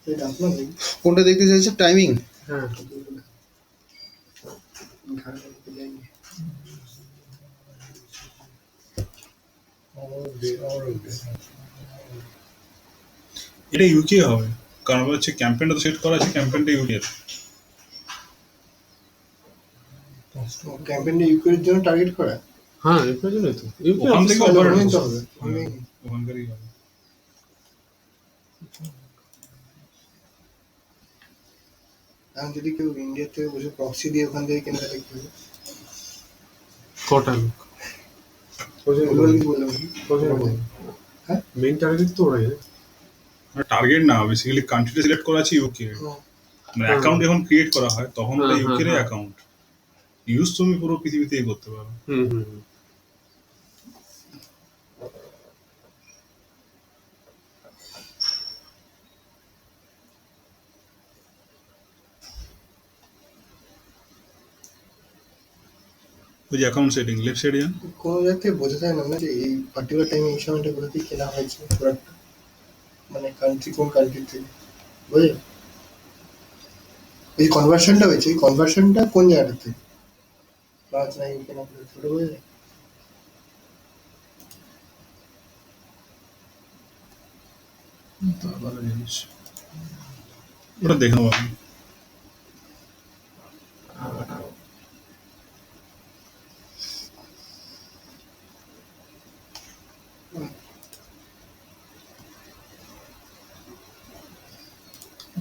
S2: এটা আপনার
S1: কোনটা দেখতে চাইছে? টাইমিং?
S5: হ্যাঁ
S3: এটা ইউকে হবে, কারণ হচ্ছে ক্যাম্পেইনটা তো সেট করা আছে, ক্যাম্পেইনটা ইউকে।
S2: ক্যাম্পেইনটা ইউক্রেনের জন্য টার্গেট করা?
S5: হ্যাঁ এর জন্যই তো ইউকে
S3: ওখান থেকে
S5: অফিস
S3: অফার
S2: নিতে হবে।
S3: ওখানকারই হবে।
S2: এখন যদি কেউ ইন্ডিয়া থেকে বসে প্রক্সি দিয়ে ওখান থেকে কেনা থাকে কি হবে?
S5: কটা লোক
S2: ওগুলো কি বললাম? হ্যাঁ?
S5: মেইন টার্গেট তো ওরাই
S3: টার্গেট না, বেসিক্যালি কান্ট্রিটা সিলেক্ট করা আছে ইউকে।
S2: হ্যাঁ।
S3: মানে অ্যাকাউন্ট যখন ক্রিয়েট করা হয় তখন ওটা
S5: হ্যাঁ,
S3: ইউকের
S5: হ্যাঁ।
S3: অ্যাকাউন্ট ইউজ তুমি পুরো পৃথিবীতেই করতে পারো।
S5: হুম হুম হুম।
S3: ওই যে অ্যাকাউন্ট সেটিং লেফট সাইডে যান।
S2: কোনো জায়গা থেকে বোঝা যায় না যে এই পার্টিকুলার টাইমে এই সময়টা কোথা থেকে কেনা হয়েছে প্রোডাক্টটা, মানে কান্ট্রি কোন কান্ট্রি থেকে বুঝলে? এই কনভার্সনটা হয়েছে, এই কনভার্সনটা কোন জায়গাটা থেকে ফ্রান্স না ইউকে না ছোটো বোঝা যায়?
S3: ভালো জিনিস, ওটা দেখে নেবো আমি।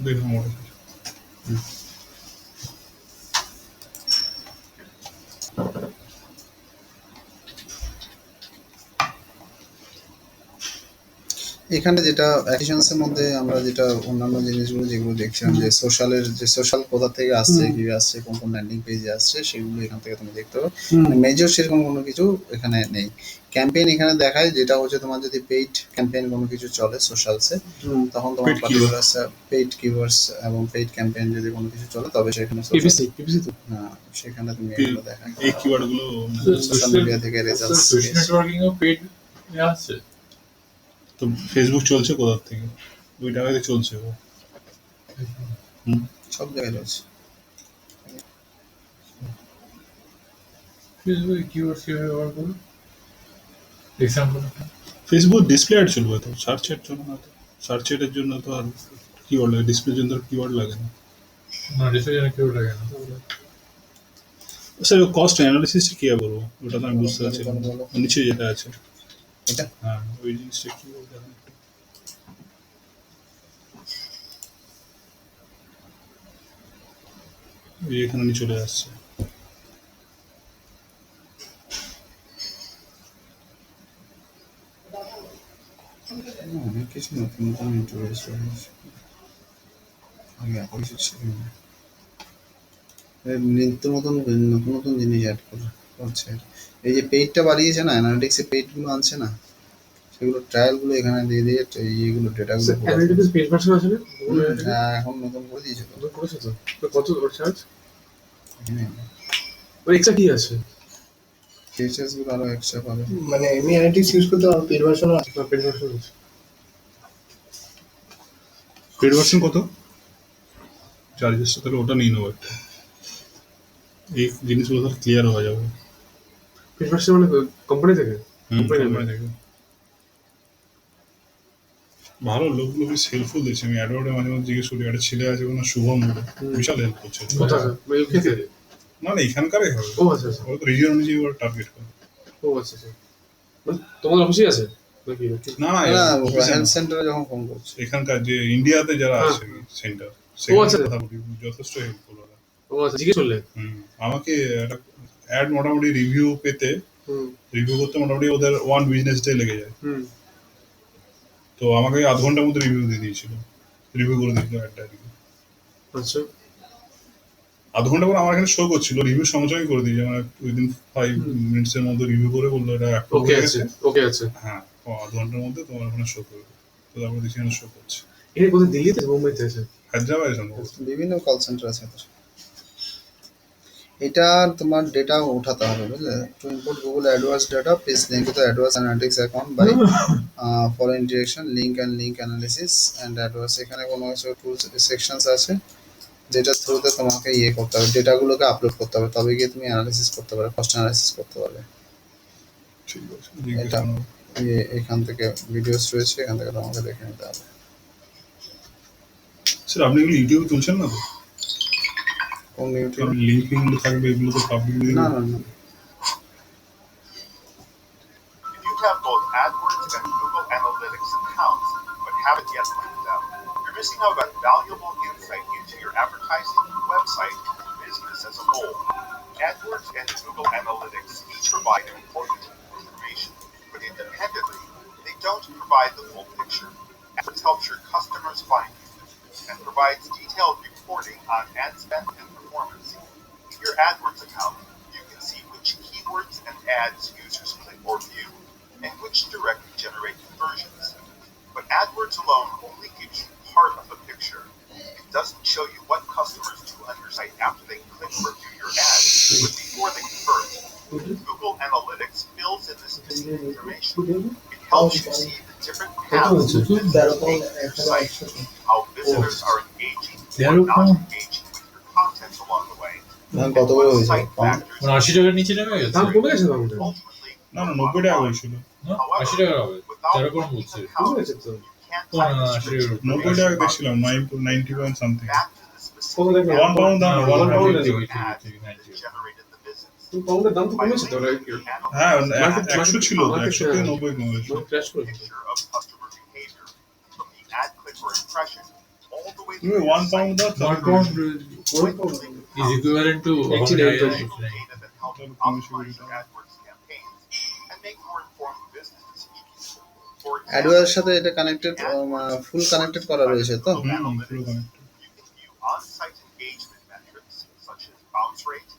S3: দেখে নেবো ওটা।
S1: এখানে যেটা অ্যাডিশনসের মধ্যে আমরা যেটা অন্যান্য জিনিসগুলো যেগুলো দেখছিলাম যে সোশ্যালের যে সোশ্যাল কোথা থেকে আসছে, কি আসছে, কোন কোন ল্যান্ডিং পেজে আসছে, সেগুলো এখান থেকে তুমি দেখতে পাবে। মেজর সেরকম কোনো কিছু এখানে নেই। ক্যাম্পেইন এখানে দেখায়, যেটা হচ্ছে তোমার যদি পেইড ক্যাম্পেইন কোনো কিছু চলে সোশ্যালসে, তখন তোমার
S3: Paid
S1: পার্টিকুলার পেইড কিওয়ার্ডস এবং পেইড ক্যাম্পেইন যদি কোনো কিছু চলে তবে সেখানে
S5: পিপিসি তো
S1: সেখানে তুমি এগুলো দেখায়
S3: এই কিওয়ার্ড গুলো
S1: সোশ্যাল মিডিয়া থেকে রেজাল্টস।
S4: সোশ্যাল নেটওয়ার্কিং ও পেড আছে।
S3: তো ফেসবুক চলছে কোথা থেকে? ওই টাকাতে চলছে ও।
S1: সব জায়গায় রয়েছে।
S4: ফেসবুকে কিওয়ার্ডস কিভাবে ব্যবহার করবে? এক্সাম্পল
S3: ফেসবুক ডিসপ্লে অ্যাড চলবে তো, সার্চ এর জন্য না তো। সার্চ এর জন্য তো আর কিওয়ার্ড লাগে, ডিসপ্লের জন্য কিওয়ার্ড লাগে না।
S4: না ডিসপ্লে যেন কিওয়ার্ড লাগে না।
S3: স্যার কস্ট অ্যানালিসিস কি বলবো, ওটা তো আমি বুঝতে পারছি না। নিচে যেটা আছে
S1: এটা
S3: হ্যাঁ ওই জিনিসটা কি বলতে হবে একটু। এই যে এখানে চলে আসছে।
S1: অনেক কিছু নতুন নতুন ইন্টারভিউস হয়েছে, আগে একই ছিল না। নিত্য নতুন নতুন নতুন জিনিস অ্যাড করছে। এই যে পেইডটা বাড়িয়েছে না, অ্যানালিটিক্সে পেইডগুলো আনছে না, সেগুলো ট্রায়ালগুলো এখানে দিয়ে দিয়ে এইগুলো ডেটাগুলো
S5: অ্যানালিটিক্স পেজ ভার্সন আছে না
S1: এখন নতুন করে দিয়েছে তো
S5: করেছে তো কত ওর চার্জ?
S1: এখানে
S5: ওর এক্সট্রা কি আছে?
S1: ফিচার্স গুলো আরো এক্সট্রা পাবে।
S2: মানে এমনি অ্যানালিটিক্স ইউজ করতে আর পেড ভার্সনও আছে।
S5: আপনার পেড ভার্সন আছে?
S3: পেড ভার্সন কত? চার্জেসটা তাহলে ওটা নিয়ে নেবো একটা, এই জিনিসগুলো তাহলে ক্লিয়ার হয়ে যাবে।
S5: পেড ভার্সন মানে কোম্পানি থেকে? কোম্পানি
S3: কোম্পানি থেকে ভালো লোকগুলো বেশ হেল্পফুল দিচ্ছে। আমি অ্যাডওয়ার্ডে মাঝে মাঝে জিজ্ঞেস করি, একটা ছেলে আছে কোনো শুভম বলে, বিশাল হেল্প করছে।
S5: কোথায়? ইউকে থেকে?
S3: না না, এখানকারই হবে।
S5: ও আচ্ছা আচ্ছা।
S3: ওরা তো রিজিয়ন অনুযায়ী ওরা টার্গেট করে।
S5: ও আচ্ছা আচ্ছা। মানে তোমাদের অফিসে আছে নাকি?
S3: না না,
S1: না
S3: office এ
S1: হেলথ
S3: না।
S1: সেন্টারে যখন ফোন করছে
S3: এখানকার যে ইন্ডিয়াতে যারা
S5: হ্যাঁ।
S3: আছে সেন্টার,
S5: আচ্ছা।
S3: সেখানে কথা বলি, যথেষ্ট হেল্পফুল ওরা।
S5: ও আচ্ছা, জিজ্ঞেস করলে?
S3: আমাকে একটা অ্যাড মোটামুটি রিভিউ পেতে,
S5: হুম
S3: রিভিউ করতে মোটামুটি ওদের 1 বিজনেস ডে লেগে যায়।
S5: হুম।
S3: তো আমাকে আধ ঘন্টার মধ্যে রিভিউ দিয়ে দিয়েছিল, রিভিউ করে দিয়েছিল অ্যাডটা।
S5: আচ্ছা।
S3: আধ ঘন্টা পর আমার এখানে শো করছিল, রিভিউ সঙ্গে সঙ্গে করে দিয়েছে, মানে উইদিন 5 মিনিটস এর মধ্যে রিভিউ করে বললো এটা অ্যাপ্রুভ
S5: ওকে
S3: হয়ে
S5: আছে,
S3: গেছে।
S5: ওকে আছে।
S3: হ্যাঁ, ও আধ ঘন্টার মধ্যে তোমার ওখানে শো করবে। তো তারপরে দেখছি এখানে শো করছে।
S5: এটা কোথায়, দিল্লিতে মুম্বাইতে আছে?
S3: হায়দ্রাবাদে সম্ভবত।
S1: বিভিন্ন কল সেন্টার আছে এদের। এটা তোমার ডেটা উঠাতে হবে বুঝলে। To import Google AdWords data please link to AdWords analytics account by following direction link and link analysis and AdWords. এখানে কোনো কিছু টুলস সেকশনস আছে যেটার থ্রুতে তোমাকে ইয়ে করতে হবে, ডেটাগুলোকে আপলোড করতে হবে, তবে গিয়ে তুমি অ্যানালিসিস করতে পারবে, কস্ট অ্যানালিসিস করতে পারবে।
S3: ঠিক আছে, জিজ্ঞেস
S1: এটা
S3: করো।
S1: এখান থেকে ভিডিওস রয়েছে, এখান থেকে তোমাকে দেখে নিতে হবে।
S3: স্যার আপনি এগুলো ইউটিউবে তুলছেন না তো?
S1: কোন ইউটিউব?
S3: কারণ লিঙ্ক ফিঙ্কগুলো থাকবে, এগুলো তো পাবলিকলি।
S1: না না না,
S6: If you have both AdWords and Google Analytics accounts but haven't yet linked them, you're missing out on valuable insight into your advertising, website, and business as a whole. AdWords and Google Analytics each provide important information, but independently, they don't provide the full picture. AdWords helps your customers find you and provides detailed reporting on ad spend and performance. In your AdWords account, you can see which keywords and ads users click or view, and which directly generate conversions. But AdWords alone only gives you part of the picture. It doesn't show you what customers do on your site after they click or view your ad, but before they convert. Google Analytics fills in this missing information. It helps you see the different paths of visitors take to your site, how visitors are engaging or not engaging with your content along the way.
S1: এখন কত করে হয়েছে
S6: Site
S1: pound?
S6: factors
S4: মানে 80 টাকার নিচে নেমে গেছে
S5: দাম কমে গেছে দাম ওটা?
S6: ultimately
S3: না না, 90 টাকা হয়েছিল।
S4: না 80 টাকা হবে, 13 কম বলছে।
S5: কমে গেছে তো।
S4: না না 80 টাকার উপরে।
S3: 90 টাকা দেখছিলাম, 90 পয়েন্ট সামথিং।
S5: কত দেখলাম?
S3: 1 পাউন্ড দাম, 1 পাউন্ড।
S5: তুমি পাউন্ডের দাম তো কমেছে তো, রাইট?
S3: হ্যাঁ 100 ছিল তো, 100 থেকে 90 কমে গেছে।
S5: মানে ক্র্যাশ করে গেছে।
S6: Picture of customer behavior from the ad click or impression all the way
S3: তুমি
S6: through
S3: 1 পাউন্ড দাও,
S4: 1 pound is equivalent to
S5: 89
S6: data
S4: $89.
S6: that help you optimize your AdWords campaigns and make more informed business decisions. For
S1: অ্যাডওয়ার্ডের
S6: example,
S1: সাথে এটা connected, ফুল connected করা রয়েছে তো।
S3: পুরো connect.
S6: you can view on-site engagement metrics such as bounce rate,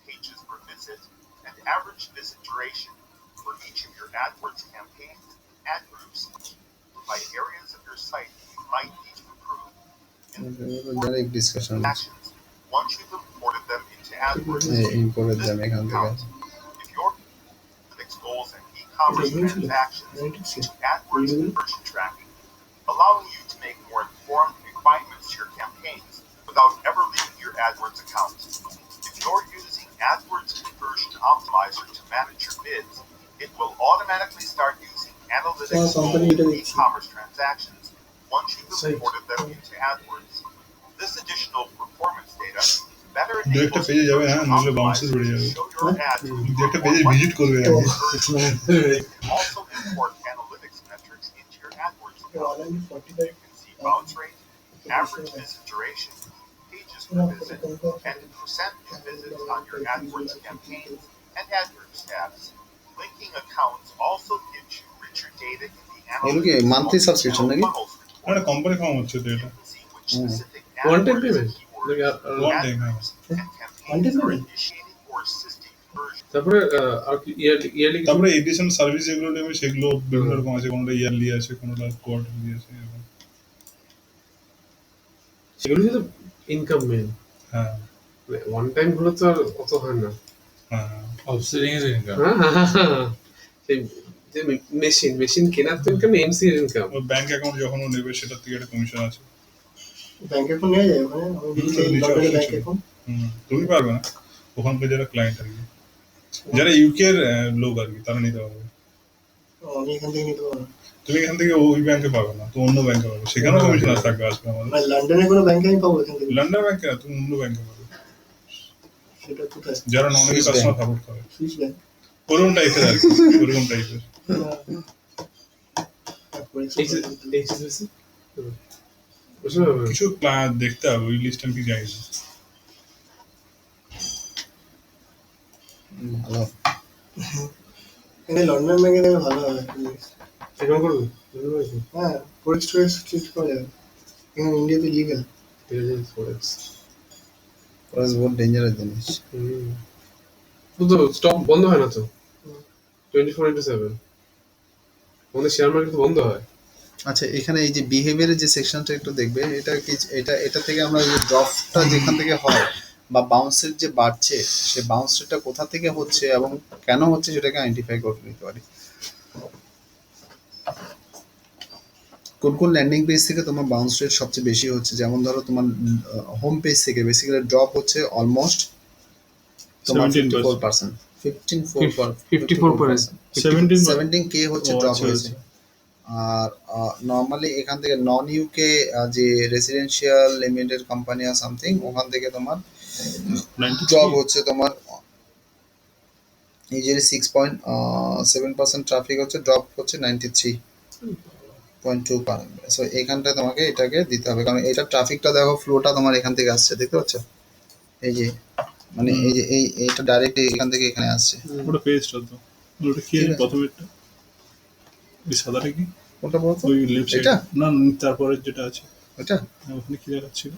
S6: pages per visit, and average visit duration for each of your AdWords campaigns, ad groups, by areas of your site you might need to improve.
S1: Direct discussion
S6: Actions, once you've imported them into AdWords,
S1: ইম্পোর্টের দাম এখান থেকে।
S6: if your analytics goals and e-commerce transactions into AdWords conversion tracking, allowing you to make more informed refinements to your campaigns without ever leaving your AdWords account. If you're using AdWords Conversion Optimizer to manage your bids, it will automatically start using analytics goals and e-commerce transactions once you've imported them into AdWords. This additional performance data better
S3: দু একটা
S6: enables
S3: পেজে
S6: you
S3: যাবে,
S6: to
S3: হ্যাঁ, নাহলে bounces বেড়ে যাবে।
S6: show your ads
S3: দু একটা পেজে ভিজিট করবে আগে।
S6: also import analytics metrics into your AdWords account. You can see bounce rate, average visit duration, pages per visit, and percent new visits on your AdWords campaigns and ad group tabs. Linking accounts also gives you richer data in the
S1: এগুলো কি
S6: analytics
S1: monthly subscription নাকি?
S6: funnels report.
S3: একটা company farm হচ্ছে তো এটা।
S6: You can see which specific
S5: One time
S6: AdWords
S5: payment?
S6: keywords,
S5: Like,
S3: One
S6: ad
S3: time,
S6: groups, and
S2: One time
S6: campaigns are
S2: payment?
S6: initiating or assisting conversion.
S5: তারপরে আর কি yearly কিছু?
S3: তারপরে addition service যেগুলো নেবে সেগুলো বিভিন্ন রকম আছে, কোনোটা ইয়ারলি আছে, কোনোটা কোয়ার্টারলি আছে এরকম।
S5: সেগুলো তো ইনকাম মেন।
S3: হ্যাঁ
S5: ওয়ান টাইম গুলো তো আর অত হয় না।
S3: হ্যাঁ
S4: অফসেটিং এর ইনকাম।
S5: সেই যে মেশিন কেনার তো ইনকাম, এমসি এর ইনকাম।
S3: ওর ব্যাংক অ্যাকাউন্ট যখন ও নেবে সেটার থেকে একটা কমিশন আছে।
S2: ব্যাংক অ্যাকাউন্ট নেওয়া যায় ওখানে? আমি যদি চাই
S3: নিচে
S2: লন্ডনে
S3: option
S2: ব্যাংক
S3: ছিল।
S2: অ্যাকাউন্ট।
S3: তুমি পারবে না, ওখানকার যারা ক্লায়েন্ট আর কি, যারা ইউকে এর লোক আর কি, তারা নিতে পারবে।
S2: আমি এখান থেকে নিতে পারবো না।
S3: তুমি এখান থেকে ওই ব্যাংকে পাবে না, তো অন্য ব্যাংকে পাবে, সেখানেও কমিশন থাকবে আসবে আমাদের।
S2: মানে লন্ডনে কোনো ব্যাংকে আমি পাবো এখান থেকে?
S3: লন্ডন ব্যাংকে না, তুমি অন্য ব্যাংকে পাবে,
S2: সেটা কোথায়?
S3: যারা normally
S1: Swiss
S3: customer
S1: bank।
S3: Support করে,
S2: সুইস ব্যাংক?
S3: ওরকম টাইপের আর কি, ওরকম টাইপের।
S5: এইচএসবিসি বুঝতে পারবে?
S3: কিছু ক্লায়েন্ট দেখতে হবে, ওই লিস্ট আমি কি জানি না।
S1: ভালো।
S2: এখানে লন্ডন ব্যাংকে গেলে ভালো হবে।
S5: অ্যাকাউন্ট করবে? বুঝতে পারছি।
S2: হ্যাঁ, ফরেক্স টোরেক্স চেঞ্জ করা যাবে। এখানে ইন্ডিয়াতে লিগাল।
S5: ফরেক্স।
S1: ফরেক্স বহুত ডেঞ্জারাস জিনিস।
S5: তো স্টক বন্ধ হয় না তো 24/7। আমাদের শেয়ার মার্কেট তো বন্ধ হয়।
S1: আচ্ছা, এখানে এই যে বিহেভিয়ারের যে সেকশনটা একটু দেখবে, এটা কি এটা থেকে আমরা এই যে ড্রপটা যেখান থেকে হয় বা বাউন্সের যে বাড়ছে, সেই বাউন্স রেটটা কোথা থেকে হচ্ছে এবং কেন হচ্ছে সেটাকে আইডেন্টিফাই করে নিতে পারি। কোন কোন ল্যান্ডিং পেজ থেকে তোমার বাউন্স রেট সবচেয়ে বেশি হচ্ছে, যেমন ধরো তোমার হোম পেজ থেকে বেসিক্যালি ড্রপ হচ্ছে অলমোস্ট তোমার
S3: 17%।
S1: 54%। 17K হচ্ছে
S3: ও,
S1: ড্রপ
S3: আচ্ছা,
S1: হয়েছে।
S3: আচ্ছা।
S1: আর নর্মালি এখান থেকে নন ইউকে যে রেসিডেন্সিয়াল লিমিটেড কোম্পানি আর সামথিং, ওখান থেকে তোমার
S3: 93
S1: ড্রপ হচ্ছে তোমার এই যে 6.7% ট্রাফিক হচ্ছে, ড্রপ হচ্ছে 93.2%। সো এখানটায় তোমাকে এটাকে দিতে হবে, কারণ এটা ট্রাফিকটা দেখো, ফ্লোটা তোমার এখান থেকে আসছে, দেখতে পাচ্ছ? এই যে মানে এই যে এইটা ডাইরেক্ট এখান থেকে এখানে আসছে।
S3: ওটা পেজটা তো, ওটা কি
S1: ঠিক আছে।
S3: প্রথমেরটা, ওই সাদাটা কি,
S1: কোনটা বলতো?
S3: ওই লেফট সাইড
S1: এটা?
S3: না, তারপরে যেটা আছে
S1: এটা
S3: ওখানে কি দেখাচ্ছিল?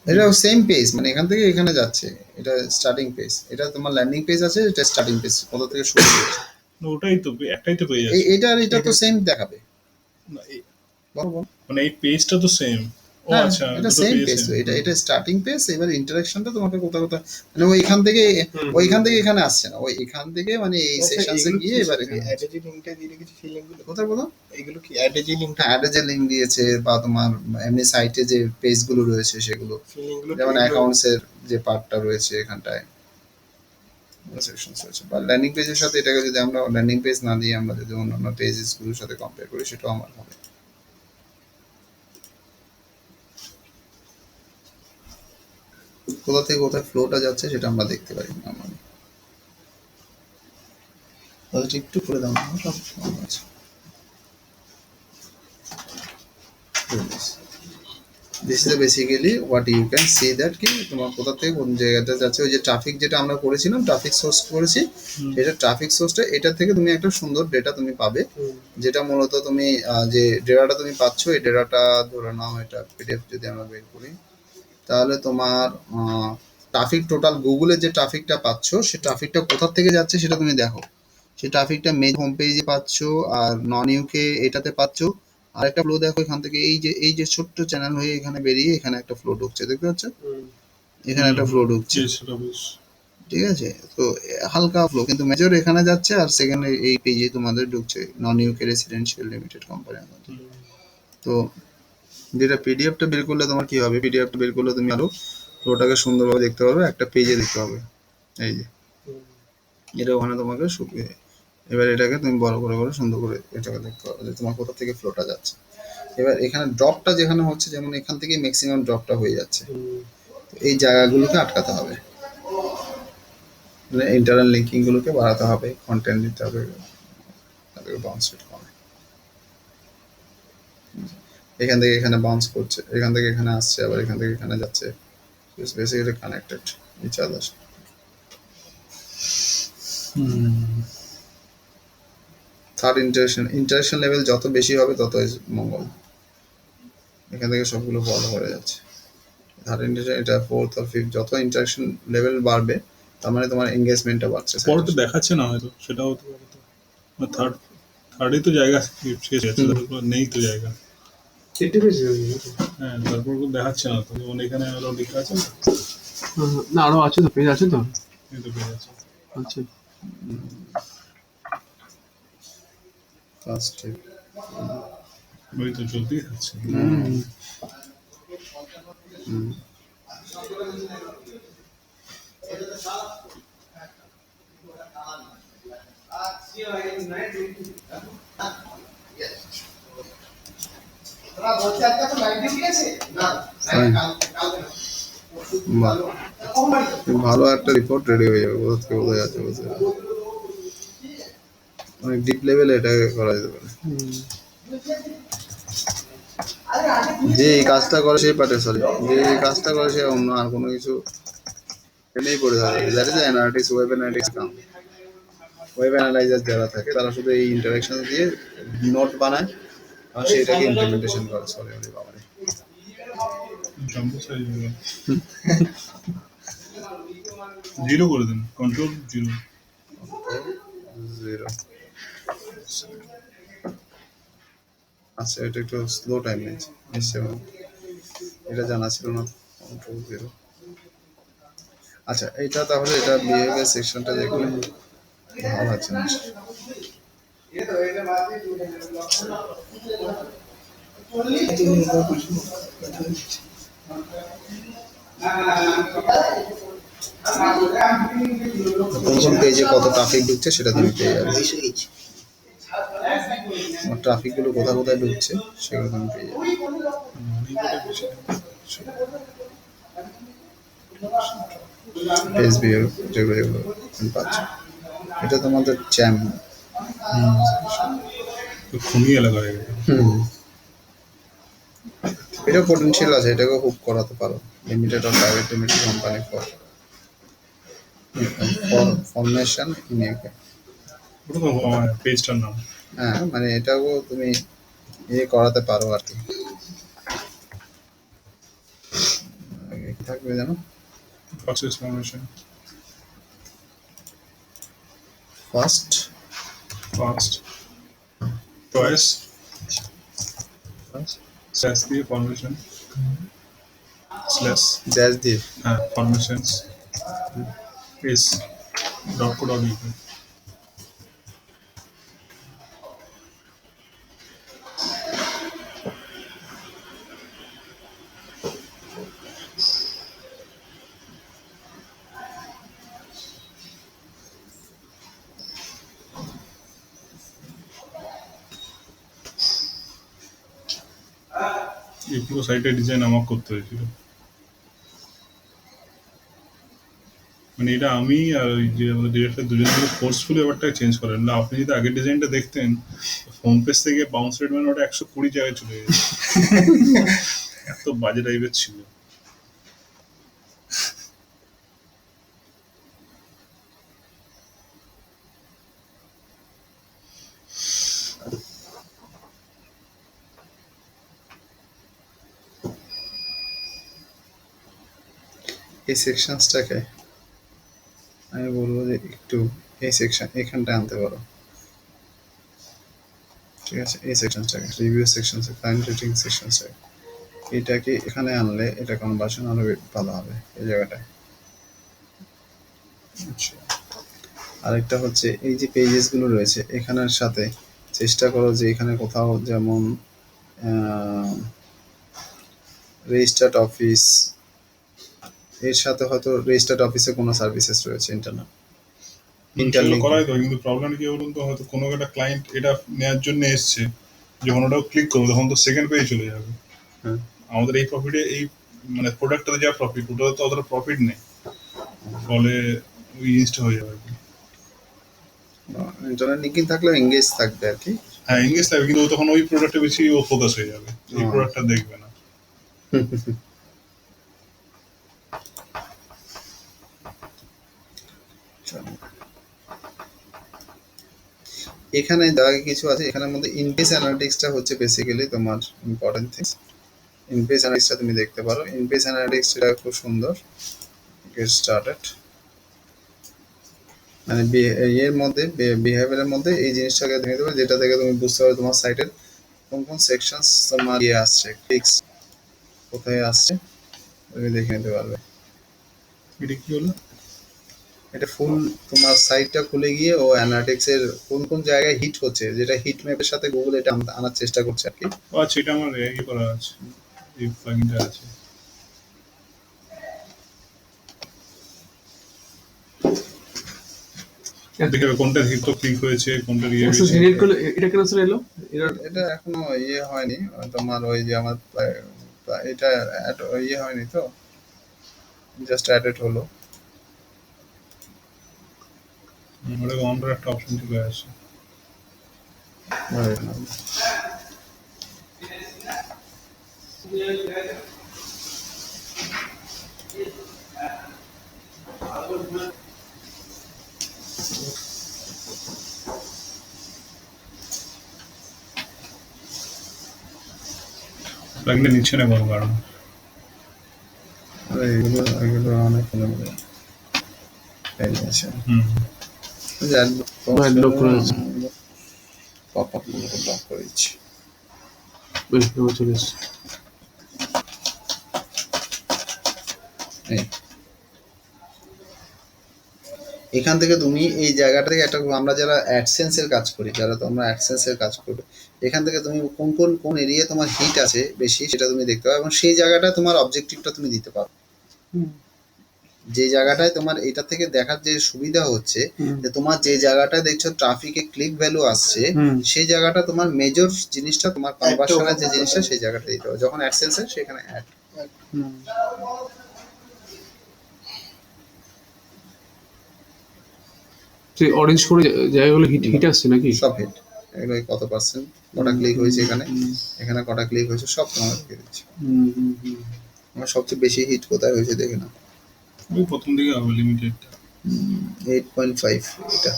S1: এটা সেম পেজ, মানে এখান থেকে এখানে যাচ্ছে, এটা স্টার্টিং পেজ। এটা তোমার ল্যান্ডিং পেজ আছে, এটা স্টার্টিং পেজ, কোথা থেকে শুরু হচ্ছে।
S3: না, ওটাই তো, একটাই তো পেজ আছে।
S1: এটা আর এটা তো সেম দেখাবে।
S3: না,
S1: বলো বলো।
S3: মানে এই পেজটা তো সেম। ও
S1: হ্যাঁ,
S3: আচ্ছা,
S1: এটা
S3: দুটো
S1: সেম
S3: page
S1: পেজ তো,
S3: same।
S1: এটা স্টার্টিং পেজ। এবার ইন্টারাকশনটা তোমাকে কোথাও মানে ওইখান থেকে এখানে আসছে না, ওই এখান থেকে মানে এই সেকশনসে গিয়ে এবার
S2: অ্যাডে যে লিংকটা দিয়ে রেখেছি সেই লিংকগুলো
S1: কোথায় বলো।
S2: এগুলো কি অ্যাডে যে লিংকটা
S1: অ্যাডে যে লিঙ্ক দিয়েছে বা তোমার এমনি সাইটে যে পেজগুলো রয়েছে সেগুলো,
S2: সেই লিংকগুলো
S1: যেমন অ্যাকাউন্টস এর যে পার্টটা রয়েছে এখানটায় সেকশনস রয়েছে, বা ল্যান্ডিং পেজের সাথে এটাকে যদি আমরা ল্যান্ডিং পেজ না দিয়ে আমরা যদি অন্যান্য পেজেসগুলোর সাথে কম্পেয়ার করি, সেটাও আমার হবে। কোথা থেকে কোথায় ফ্লোটা যাচ্ছে সেটা আমরা দেখতে পারি নরমালি। তাহলে একটু করে দাও না, সব আছে। This is basically what you can see that কি তোমার কোথা থেকে কোন জায়গাটা যাচ্ছে। ওই যে ট্রাফিক যেটা আমরা করেছিলাম, ট্রাফিক সোর্স করেছি, এটা ট্রাফিক সোর্সটা, এটা থেকে তুমি একটা সুন্দর ডেটা তুমি পাবে, যেটা মূলত তুমি যে ডেটাটা তুমি পাচ্ছ, এই ডেটাটা ধরে নাও, এটা পিডিএফ যদি আমরা বের করি, তাহলে তোমার ট্রাফিক টোটাল গুগলের যে ট্রাফিকটা পাচ্ছ, সেই ট্রাফিকটা কোথা থেকে যাচ্ছে সেটা তুমি দেখো। সেই ট্রাফিকটা মেন হোম পেজে পাচ্ছ, আর নন ইউকে এটাতে পাচ্ছ। আর একটা ফ্লো দেখো এখান থেকে, এই যে ছোট্ট চ্যানেল হয়ে এখানে বেরিয়ে এখানে একটা ফ্লো ঢুকছে, দেখতে পাচ্ছ? এখানে একটা ফ্লো ঢুকছে,
S3: সেটা বেশ।
S1: ঠিক আছে? তো হালকা ফ্লো, কিন্তু মেজর এখানে যাচ্ছে, আর সেকেন্ড এই পেজে তোমাদের ঢুকছে নন ইউকে রেসিডেন্সিয়াল লিমিটেড কোম্পানি। তো যেটা পিডিএফটা বের করলে তোমার কি হবে, পিডিএফটা বের করলে তুমি আরো ফ্লোটাকে সুন্দরভাবে দেখতে পারবে, একটা পেজে দেখতে পাবে। এই যে এটা ওখানে তোমাকে শুকিয়ে, এবার এটাকে তুমি বড় করে সুন্দর করে এটাকে দেখতে পাবে যে তোমার কোথা থেকে ফ্লোটা যাচ্ছে। এবার এখানে ড্রপটা যেখানে হচ্ছে, যেমন এখান থেকে ম্যাক্সিমাম ড্রপটা হয়ে যাচ্ছে, তো এই জায়গাগুলোকে আটকাতে হবে, মানে ইন্টারনাল লিঙ্কিংগুলোকে বাড়াতে হবে, কন্টেন্ট দিতে হবে, তাদেরকে বাউন্স রেট কমে। এখান থেকে এখানে বাউন্স করছে, এখান থেকে এখানে আসছে, আবার এখান থেকে এখানে যাচ্ছে, basically connected each other. Third interaction level যত বেশি হবে তত মঙ্গল। এখান থেকে সবগুলো বড় হয়ে যাচ্ছে। থার্ড ইন্টারেকশন, এটা ফোর্থ আর ফিফথ, যত ইন্টারেকশন লেভেল বাড়বে তার মানে তোমার এঙ্গেজমেন্টটা বাড়ছে।
S3: পরে তো দেখাচ্ছে না হয়তো, সেটাও হতে পারে তো। থার্ডে তো জায়গা শেষ আছে, তারপর নেই তো জায়গা। হ্যাঁ, তারপর দেখাচ্ছে না তো, যেমন এখানে আরো লেখা আছে না,
S5: না, আরো আছে তো, পেজ আছে তো।
S3: এই তো পেয়ে যাচ্ছে।
S5: আচ্ছা
S1: ফার্স্ট স্টেপ।
S3: ওই তো চলতেই থাকছে।
S1: Fine. বাহ, ভালো একটা রিপোর্ট রেডি হয়ে যাবে, কোথা থেকে বোঝা যাচ্ছে বুঝতে পারছো? অনেক ডিপ লেভেলে এটা করা যেতে পারে। যে এই কাজটা করে সেই পার্টে, সরি, যে এই কাজটা করে সে অন্য আর কোনো কিছু এমনিই পড়ে থাকে। That is analytics, web analytics come. Web analyser যারা থাকে তারা শুধু এই ইন্টারাকশন দিয়ে নোট বানায় আর সেটাকে ইমপ্লিমেন্টেশন করে। সরি বাবা,
S3: জাম্বো সাইজ জিরো করে দেন, কন্ট্রোল জিরো।
S1: 0। আচ্ছা, এটা একটু স্লো টাইম নিয়েছে, নিশ্চয় এটা জানা ছিল না। কন্ট্রোল 0। আচ্ছা, এটা তাহলে এটা বিহেভিয়ার সেকশনটা দেখলে ভালো আছে না? কোন কোন পেজে কত ট্রাফিক ঢুকছে সেটা তুমি পেয়ে যাবে। ট্রাফিক গুলো কোথায় কোথায় ঢুকছে সেগুলো তুমি পেয়ে যাবে। পেজ বিহেভিয়ার যেগুলো যেগুলো তুমি পাচ্ছ, এটা তোমাদের চ্যাম।
S3: খুনি এলাকা হয়ে গেছে।
S1: এটা পোটেনশিয়াল আছে, এটাকে হুক করাতে পারো। Limited or private limited company for formation in UK.
S3: ওটা তো পেজটার নাম।
S1: হ্যাঁ, মানে এটাও তুমি ইয়ে করাতে পারো আর কি। কি থাকবে জানো?
S3: Process formation,
S1: first
S3: first choice slash দিয়ে ফরমেশন স্ল্যাশ
S1: ড্যাশ দিয়ে
S3: হ্যাঁ formations S dot co dot UK. এই পুরো সাইটের ডিজাইন আমাকে করতে হয়েছিল। মানে এটা আমি আর ওই যে আমাদের ডিরেক্টর দুজন মিলে ফোর্সফুলি ব্যাপারটা চেঞ্জ করেন না। আপনি যদি আগের ডিজাইনটা দেখতেন, হোম পেজ থেকে বাউন্স রেট মানে ওটা 120 জায়গায় চলে গেছে। এত বাজে টাইপের ছিল।
S1: এই সেকশনসটাকে আমি বলবো যে একটু এই সেকশন এখানটা আনতে পারো। ঠিক আছে, এই সেকশনটাকে রিভিউ সেকশনস, ক্লায়েন্ট রেটিং সেকশনসটাকে এটাকে এখানে আনলে এটা কনভার্সন আরো ভালো হবে এই জায়গাটায়।
S3: আচ্ছা,
S1: আরেকটা হচ্ছে এই যে পেজেস গুলো রয়েছে এখানের সাথে চেষ্টা করো যে এখানে কোথাও যেমন রেজিস্টার্ড অফিস, এর সাথে হয়তো রেজিস্টার্ড অফিসে কোনো সার্ভিসেস রয়েছে ইন্টারনাল
S3: সেগুলো করাই তো, কিন্তু প্রবলেম কি বলুন তো, হয়তো কোনো একটা ক্লায়েন্ট এটা নেওয়ার জন্য এসছে, যখন ওটাও ক্লিক করবো তখন তো সেকেন্ড পেজে চলে যাবে।
S1: হ্যাঁ।
S3: আমাদের এই প্রফিটে এই মানে প্রোডাক্টটাতে যা প্রফিট, ওটা তো অতটা প্রফিট নেই, ফলে ওই জিনিসটা হয়ে যাবে।
S1: ইন্টারনাল লিঙ্কিং থাকলে এঙ্গেজ থাকবে আর কি।
S3: হ্যাঁ এঙ্গেজ থাকবে, কিন্তু ও তখন ওই প্রোডাক্টে বেশি ও ফোকাস হয়ে যাবে, এই প্রোডাক্টটা দেখবে না।
S1: এখানে যা কিছু আছে এখানের মধ্যে ইনপেজ অ্যানালিটিক্সটা হচ্ছে বেসিক্যালি তোমার ইম্পর্টেন্ট থিংস। ইনপেজ অ্যানালিটিক্সটা তুমি দেখতে পারো। ইনপেজ অ্যানালিটিক্সটা খুব সুন্দর। গেট স্টার্টেড মানে এর মধ্যে বিহেভিয়ারের মধ্যে এই জিনিসটাকে দেখে দেবে, যেটা থেকে তুমি বুঝতে পারবে তোমার সাইটের কোন কোন সেকশনস তোমার ইয়ে আসছে, ক্লিকস কোথায় আসছে তুমি দেখে নিতে পারবে।
S3: এটা কি হলো?
S1: এটা ফুল তোমার সাইটটা খুলে গিয়ে ও অ্যানালিটিক্স এর কোন কোন জায়গায় হিট হচ্ছে, যেটা হিট ম্যাপের সাথে গুগল এটা আনার চেষ্টা করছে আর কি।
S3: ও আচ্ছা, এটা আমার করা আছে, এই প্লাগইনটা আছে। দেখে কোনটা হিট তো ক্লিক হয়েছে, কোনটা ইয়ে
S5: অ্যাক্সেস
S3: হয়েছে।
S5: জেনারেট করলে এটা কেন স্যার এলো? এটা
S1: এটা এখনো ইয়ে হয়নি তোমার, ওই যে আমার এটা ইয়ে হয়নি তো, জাস্ট অ্যাডেড হলো।
S3: ওটা কাউন্টার একটা অপশন চলে আসে। প্লাগইনটা নিচ্ছে না কোনো কারণ।
S1: এগুলো এগুলো অনেক আছে।
S5: Adblock করে আছে।
S1: পপ আপ গুলো লক করে দিচ্ছি।
S5: চলে এসছে।
S1: এই। এখান থেকে তুমি এই জায়গাটা থেকে একটা, আমরা যারা অ্যাডসেন্স এর কাজ করি, যারা তোমরা অ্যাডসেন্স এর কাজ করবে, এখান থেকে তুমি কোন এরিয়া তোমার হিট আছে বেশি সেটা তুমি দেখতে পাবে, এবং সেই জায়গাটা তোমার অবজেক্টিভটা তুমি দিতে পারো। যে জায়গাটায় তোমার এটা থেকে দেখার যে সুবিধা হচ্ছে যে তোমার যে জায়গাটায় দেখছো ট্রাফিকে ক্লিক ভ্যালু আসছে, সেই জায়গাটা তোমার মেজর জিনিসটা, তোমার কনভার্সনের যে জিনিসটা সেই জায়গাটা দিতে হবে। যখন অ্যাডসেন্স এর সেখানে অ্যাড
S5: সেই অরেঞ্জ করে জায়গাগুলো হিট হিট আসছে নাকি?
S1: সব হিট, এগুলো কত পার্সেন্ট, কটা ক্লিক হয়েছে, এখানে এখানে কটা ক্লিক হয়েছে, সব তোমার দেখে দিচ্ছে। আমার সবচেয়ে বেশি হিট কোথায় হয়েছে দেখে না।
S3: ওই প্রথম দিকে হবে লিমিটেডটা
S1: 8.5 এটা।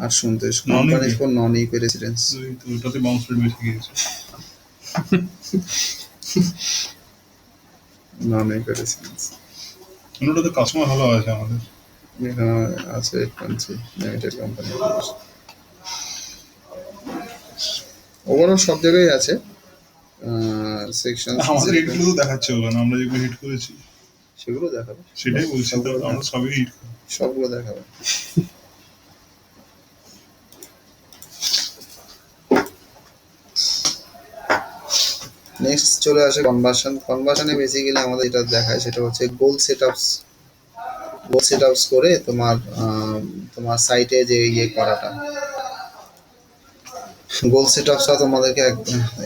S1: আর শুনতে
S3: Non-EP?
S1: Company for non EP residence,
S3: তো ওটাতে বাউন্স রেট বেশি গিয়েছে।
S1: নন ইপি রেসিডেন্স
S3: ওটাতে কাস্টমার ভালো আছে আমাদের।
S1: এখানে আছে 8.3 লিমিটেড কোম্পানি। ওভারঅল সব জায়গায় আছে সেকশন।
S3: আমাদের হিটগুলো তো দেখাচ্ছে ওখানে, আমরা যেগুলো হিট করেছি
S1: সেগুলো দেখাবে,
S3: সেটাই বলছি তো, আমরা সবই হিট করি।
S1: সবগুলো দেখাবে। নেক্সট চলে আসে কনভার্সন। কনভার্সনে বেসিক্যালি আমাদের যেটা দেখায় সেটা হচ্ছে গোল সেটআপস করে তোমার তোমার সাইটে যে ইয়ে করাটা। গোল সেটআপসটা তোমাদেরকে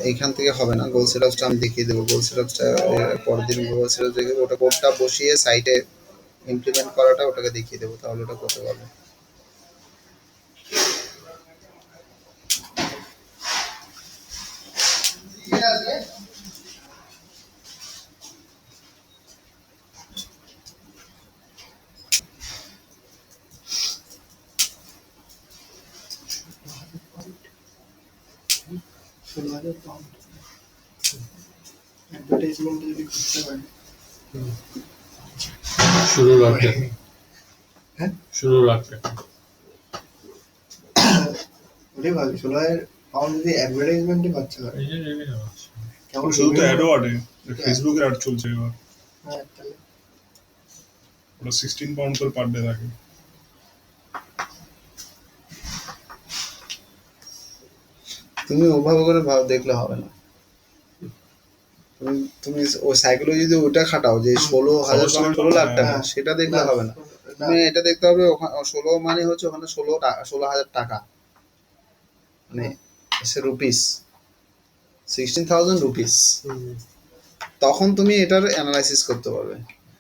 S1: এইখান থেকে হবে না, গোল সেটআপসটা আমি দেখিয়ে দেবো। গোল সেটআপসটা পরের দিন গোল সেটআপস দেখে ওটা কোডটা বসিয়ে সাইটে ইমপ্লিমেন্ট করাটা ওটাকে দেখিয়ে দেবো, তাহলে ওটা করতে পারবে।
S2: অ্যাডভার্টাইজমেন্ট যদি করতে পারে
S4: शुरू लाख টাকা।
S2: হ্যাঁ?
S4: শুরু লাখ টাকা।
S2: ওটাই ভাবি 16,000 পাউন্ড যদি অ্যাডভার্টাইজমেন্টে খরচা করে
S4: এই যে এই যে আছে।
S2: কেমন
S3: শুধু তো
S2: revenue?
S3: অ্যাডও আটে, ফেসবুকের অ্যাড চলছে এবার।
S2: হ্যাঁ, তাহলে
S3: ওটা 16 পাউন্ড করে পার ডে থাকে।
S1: তুমি ওভাবে করে দেখলে হবে না। তুমি ওই সাইকোলজি যদি ওটা খাটাও যে 16,000 পাউন্ড 16 লাখ টাকা,
S2: হ্যাঁ।
S1: সেটা দেখলে হবে না। তুমি এটা দেখতে হবে 16 মানে হচ্ছে ওখানে 16,000 টাকা, মানে রুপিস, 16,000 রুপিস। তখন তুমি এটার অ্যানালাইসিস করতে পারবে।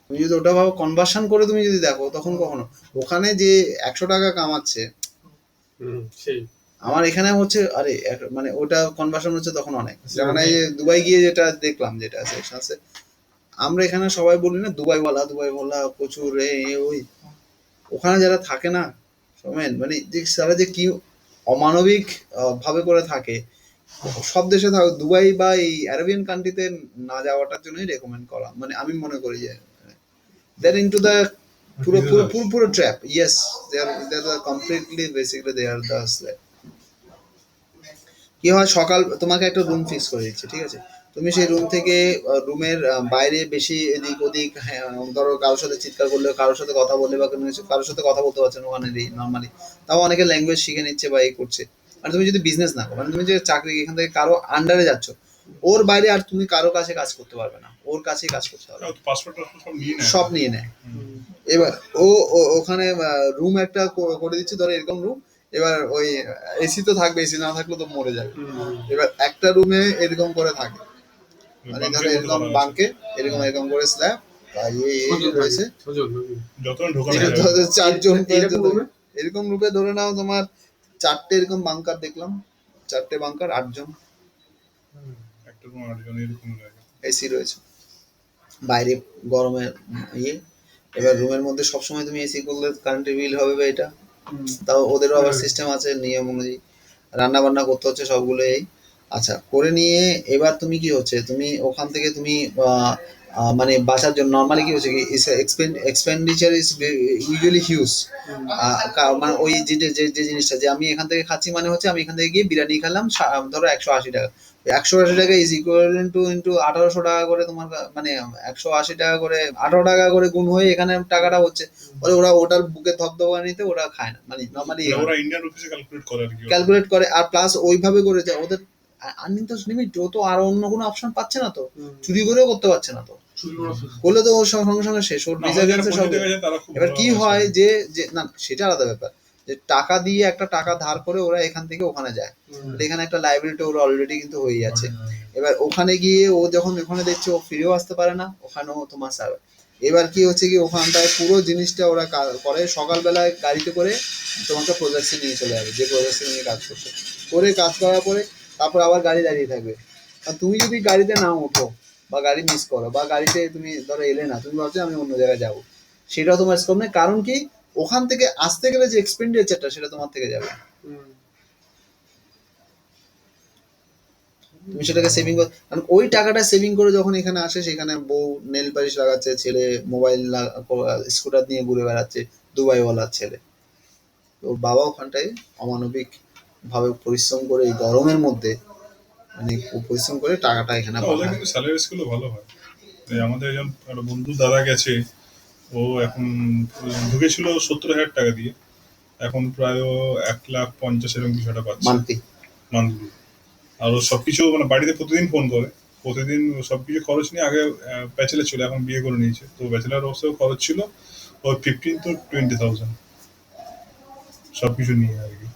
S1: তুমি যদি ওটা ভাবো কনভার্সন করে তুমি যদি দেখো, তখন কখনো ওখানে যে 100 টাকা কামাচ্ছে,
S5: সেই
S1: আমার এখানে হচ্ছে আরে মানে ওটা কনভার্সন হচ্ছে তখন অনেক। যেমন এই যে দুবাই গিয়ে যেটা দেখলাম, যেটা সেকশন আছে, আমরা এখানে সবাই বলি না দুবাই বলা প্রচুর ওই, ওখানে যারা থাকে না সমেন, মানে যে তারা যে কি অমানবিক ভাবে করে থাকে। সব দেশে থাকো, দুবাই বা এই আরবিয়ান কান্ট্রিতে না যাওয়াটার জন্যই রেকমেন্ড করা, মানে আমি মনে করি যে they're into the পুরো trap. Yes, they are completely basically they are the slave. কি হয়, সকাল তোমাকে একটা রুম ফিক্স করে দিচ্ছে, ঠিক আছে, তুমি সেই রুম থেকে রুমের বাইরে বেশি এদিক ওদিক, হ্যাঁ, ধরো কারোর সাথে চিৎকার করলে, কারোর সাথে কথা বললে বা কোনো কিছু, কারোর সাথে কথা বলতে পারছেন ওখানে নর্মালি, তাও অনেকে ল্যাঙ্গুয়েজ শিখে নিচ্ছে বা এই করছে। মানে তুমি যদি বিজনেস না করো, মানে তুমি যে চাকরি এখান থেকে কারো আন্ডারে যাচ্ছ, ওর বাইরে আর তুমি কারো কাছে কাজ করতে পারবে না, ওর কাছেই কাজ করতে হবে,
S3: পাসপোর্ট সব নিয়ে নেয়।
S1: সব নিয়ে নেয়। এবার ওখানে রুম একটা করে দিচ্ছে, ধরো এরকম রুম, এবার ওই এসি তো থাকবে, এসি না থাকলে তো মরে যাবে। এবার একটা রুমে এরকম করে থাকে, মানে ধরো এরকম বাঙ্কে এরকম এরকম করে স্ল্যাব রয়েছে,
S3: যত ঢোকানো
S1: এটা
S3: যায়।
S1: ধরো চারজন
S5: এরকম room এ?
S1: এরকম রূপে ধরে নাও তোমার 4টে এরকম বাঙ্কার দেখলাম, 4টে বাঙ্কার, 8জন
S3: একটা রুম 8 জন এরকম লাগে।
S1: এসি রয়েছে, বাইরে গরমের ইয়ে। এবার রুমের মধ্যে সবসময় তুমি এসি করলে কারেন্টের বিল হবে বা এটা, তাও ওদেরও আবার সিস্টেম আছে নিয়ম অনুযায়ী, রান্না বান্না করতে হচ্ছে সবগুলো এই। আচ্ছা, করে নিয়ে এবার তুমি কি হচ্ছে, তুমি ওখান থেকে তুমি মানে বাঁচার জন্য নর্মালি কি হচ্ছে কি, এক্সপেন্ডিচার ইজ ইউজুয়ালি হিউজ। মানে ওই যে যে যে জিনিসটা যে আমি এখান থেকে খাচ্ছি, মানে হচ্ছে আমি এখান থেকে গিয়ে বিরিয়ানি খেলাম, ধরো 180 টাকা, 180 টাকা ইজ ইকুয়াল টু ইন্টু 1800 টাকা করে তোমার মানে 180 টাকা করে 18 টাকা করে গুণ হয়ে এখানে টাকাটা হচ্ছে। বলে ওরা ওটার বুকে থপথপানিতে ওরা খায় না, মানে নর্মালি
S3: ওরা ইন্ডিয়ান রুপিসে ক্যালকুলেট করে আর কি।
S1: ক্যালকুলেট করে, আর প্লাস ওইভাবে করে যায় ওদের আর্নিং তো লিমিট, ও তো আর অন্য কোনো অপশন পাচ্ছে না, তো চুরি করেও করতে পারছে না, তো করলে তো ওর সঙ্গে সঙ্গে শেষ, ওর ভিসা গেছে সব। এবার কি হয় যে যে না সেটা আলাদা ব্যাপার, যে টাকা দিয়ে একটা টাকা ধার করে ওরা এখান থেকে ওখানে যায়, তো এখানে একটা লাইবিলিটি ওর অলরেডি কিন্তু হয়ে যাচ্ছে। এবার ওখানে গিয়ে ও যখন ওখানে দেখছে ও ফিরেও আসতে পারে না, ওখানেও তোমার সার্ভার। এবার কি হচ্ছে কি, ওখানটায় পুরো জিনিসটা ওরা করে, সকালবেলায় গাড়িতে করে তোমাকে প্রজেক্টে নিয়ে চলে যাবে, যে প্রজেক্টে নিয়ে কাজ করছে, করে কাজ করার পরে তারপর আবার গাড়ি দাঁড়িয়ে থাকবে। আর তুমি যদি গাড়িতে না ওঠো বা গাড়ি মিস করো, বা গাড়িতে তুমি ধরো এলে না, তুমি ভাবছো আমি অন্য জায়গায় যাবো, সেটাও তোমার স্কোপ নেই, কারণ কি ওখান থেকে আসতে গেলে যে এক্সপেন্ডিচারটা সেটা তোমার থেকে যাবে, তুমি সেটাকে সেভিং কর, কারণ ওই টাকাটা সেভিং করে যখন এখানে আসে, সেখানে বউ নেল পালিশ লাগাচ্ছে, ছেলে মোবাইল স্কুটার নিয়ে ঘুরে বেড়াচ্ছে, দুবাইওয়ালার ছেলে। ওর বাবা ওখানটায় অমানবিক ভাবে পরিশ্রম করে এই গরমের মধ্যে, মানে পরিশ্রম করে টাকাটা এখানে
S3: ওদের
S1: পাঠায়।
S3: কিন্তু স্যালারি স্কুলও ভালো হয়। এই আমাদের একজন একটা বন্ধু দাদা গেছে, ও এখন ঢুকেছিল 70,000 টাকা দিয়ে, এখন প্রায় ও 1,50,000 এরকম কিছু একটা পাচ্ছে
S1: মান্থলি।
S3: মান্থলি। আর ও সবকিছু মানে বাড়িতে প্রতিদিন ফোন করে, প্রতিদিন সবকিছু খরচ নিয়ে, আগে ব্যাচেলার ছিল, এখন বিয়ে করে নিয়েছে, তো ব্যাচেলার অবস্থায় খরচ ছিল ওর 15 to 20,000 সবকিছু নিয়ে আর কি।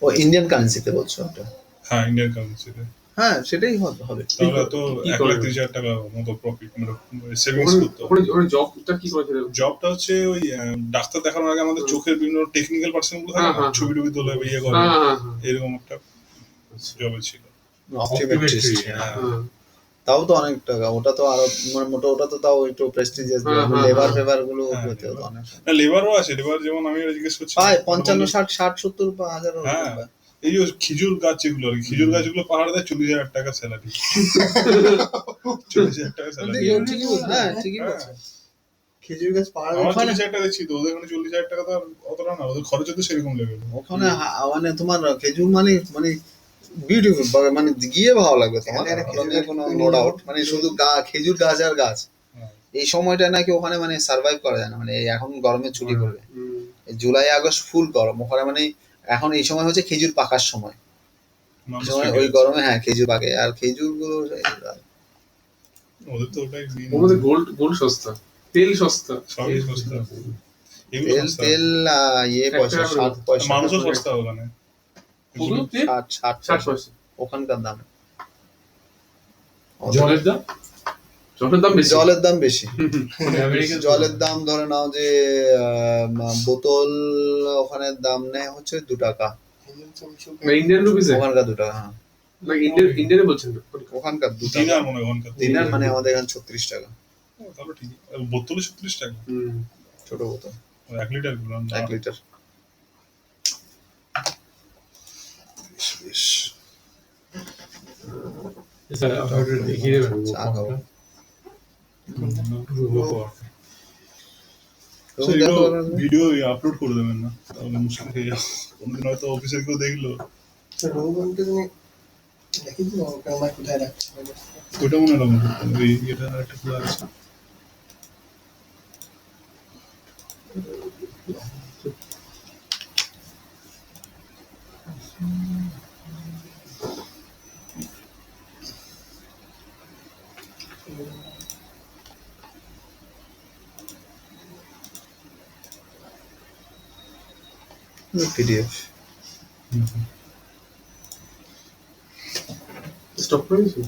S1: ও ইন্ডিয়ান কারেন্সিতে বলছো ওটা?
S3: হ্যাঁ, ইন্ডিয়ান কারেন্সিতে।
S1: হ্যাঁ সেটাই হবে।
S3: তাহলে তো
S5: কি করে?
S3: 1,30,000 টাকা মতো প্রফিট, মানে সেভিংস করতে হবে।
S5: ওখানে জবটা কি করেছিল?
S3: জবটা হচ্ছে ওই ডাক্তার দেখানোর আগে আমাদের চোখের বিভিন্ন টেকনিক্যাল পার্সন গুলো থাকে
S5: হ্যাঁ,
S3: না,
S5: হ্যাঁ,
S3: ছবি টবি তোলে বা ইয়ে করে,
S5: হ্যাঁ, হ্যাঁ,
S3: এরকম একটা জবে ছিল।
S1: Optometrist,
S3: হ্যাঁ।
S5: হ্যাঁ।
S1: তাও তো অনেক টাকা, ওটা তো আরো মানে মোটা, ওটা তো তাও একটু প্রেস্টিজিয়াস,
S5: হ্যাঁ, হ্যাঁ,
S1: লেবার
S5: হ্যাঁ।
S1: ফেভার গুলো
S3: হ্যাঁ,
S1: হতে হতো অনেক।
S3: না লেবারও আছে, লেবার যেমন আমি জিজ্ঞেস করছি,
S1: পায় 55, 60, 70 বা 1000
S3: হ্যাঁ, এই যে খেজুর গাছ যেগুলো আর কি, খেজুর গাছগুলো পাহাড়ে দেয় 40,000 টাকা স্যালারি। 40,000 টাকা স্যালারি।
S1: হ্যাঁ ঠিকই বলছো।
S2: খেজুর গাছ পাহাড়ে
S3: আমার
S1: ওখানে-
S3: 40,000 টাকা দেখছি, তো ওদের ওখানে 40,000 টাকা তো আর অতটা না, ওদের খরচ তো সেরকম লেভেল।
S1: ওখানে মানে তোমার খেজুর মানে মানে বিউটিফুল, মানে গিয়ে ভালো লাগবে তোমার,
S2: এখানে একটা
S1: ওখানে
S2: খেজুর
S1: কোনো
S2: গাছ
S1: নো ডাউট, মানে শুধু খেজুর গাছ আর গাছ।
S3: হ্যাঁ।
S1: এই সময়টা নাকি ওখানে মানে সার্ভাইভ করা যায় না, মানে এই এখন গরমের ছুটি পড়বে,
S5: হুম।
S1: এই জুলাই আগস্ট ফুল গরম ওখানে, মানে এখন এই সময় হচ্ছে খেজুর পাকার সময়, এই
S3: মানুষ
S1: সময়
S3: থেকে
S1: ওই
S3: যাচ্ছে।
S1: গরমে হ্যাঁ খেজুর পাকে, আর খেজুর গুলো
S3: ওদের তো ওটাই main।
S5: ওদের গোল্ড সস্তা, তেল সস্তা,
S3: সবই সস্তা, এগুলো
S1: তেল
S3: সস্তা।
S1: তেল ইয়ে পয়সা, 60 পয়সা,
S3: মানুষও সস্তা ওখানে।
S5: কত তেল?
S1: 60
S5: 60
S1: পয়সা
S5: পয়সা।
S1: ওখানকার দাম।
S4: জলের দাম
S5: জলের দাম বেশি।
S1: জলের দাম বেশি,
S4: আমেরিকা
S1: জলের দাম ধরে নাও যে বোতল ওখানে দাম নেয় হচ্ছে 2 টাকা,
S5: ইন্ডিয়ান রুপিসে
S1: ওখানকার 2 টাকা, হ্যাঁ
S5: না ইন্ডিয়ানে বলছেন না?
S1: ওখানকার 2 টাকা
S3: দিনার মনে হয় ওখানকার।
S1: দিনার, মানে আমাদের এখানে 36 টাকা
S3: ও, তাহলে ঠিকই। বোতলে 36 টাকা,
S5: হুম।
S1: ছোট বোতল
S3: 1 লিটার গুলো না।
S1: 1 লিটার।
S3: বেশ।
S4: স্যার আপনার দেখিয়ে দেবেন
S1: চা খাবো।
S3: So, এগুলো ভিডিও আপলোড করে দেবেন না, তাহলে মুশকিল হয়ে যাবে। কোনদিন হয়তো অফিসের কেউ দেখলো।
S2: রোহনকে তুমি দেখি তো ওটা আমার কোথায় রাখছি
S3: ওটা মনে লগ করতে হবে, ওই এটা একটা খোলা আছে।
S1: পিডিএফ
S5: স্টপ করে দিয়েছি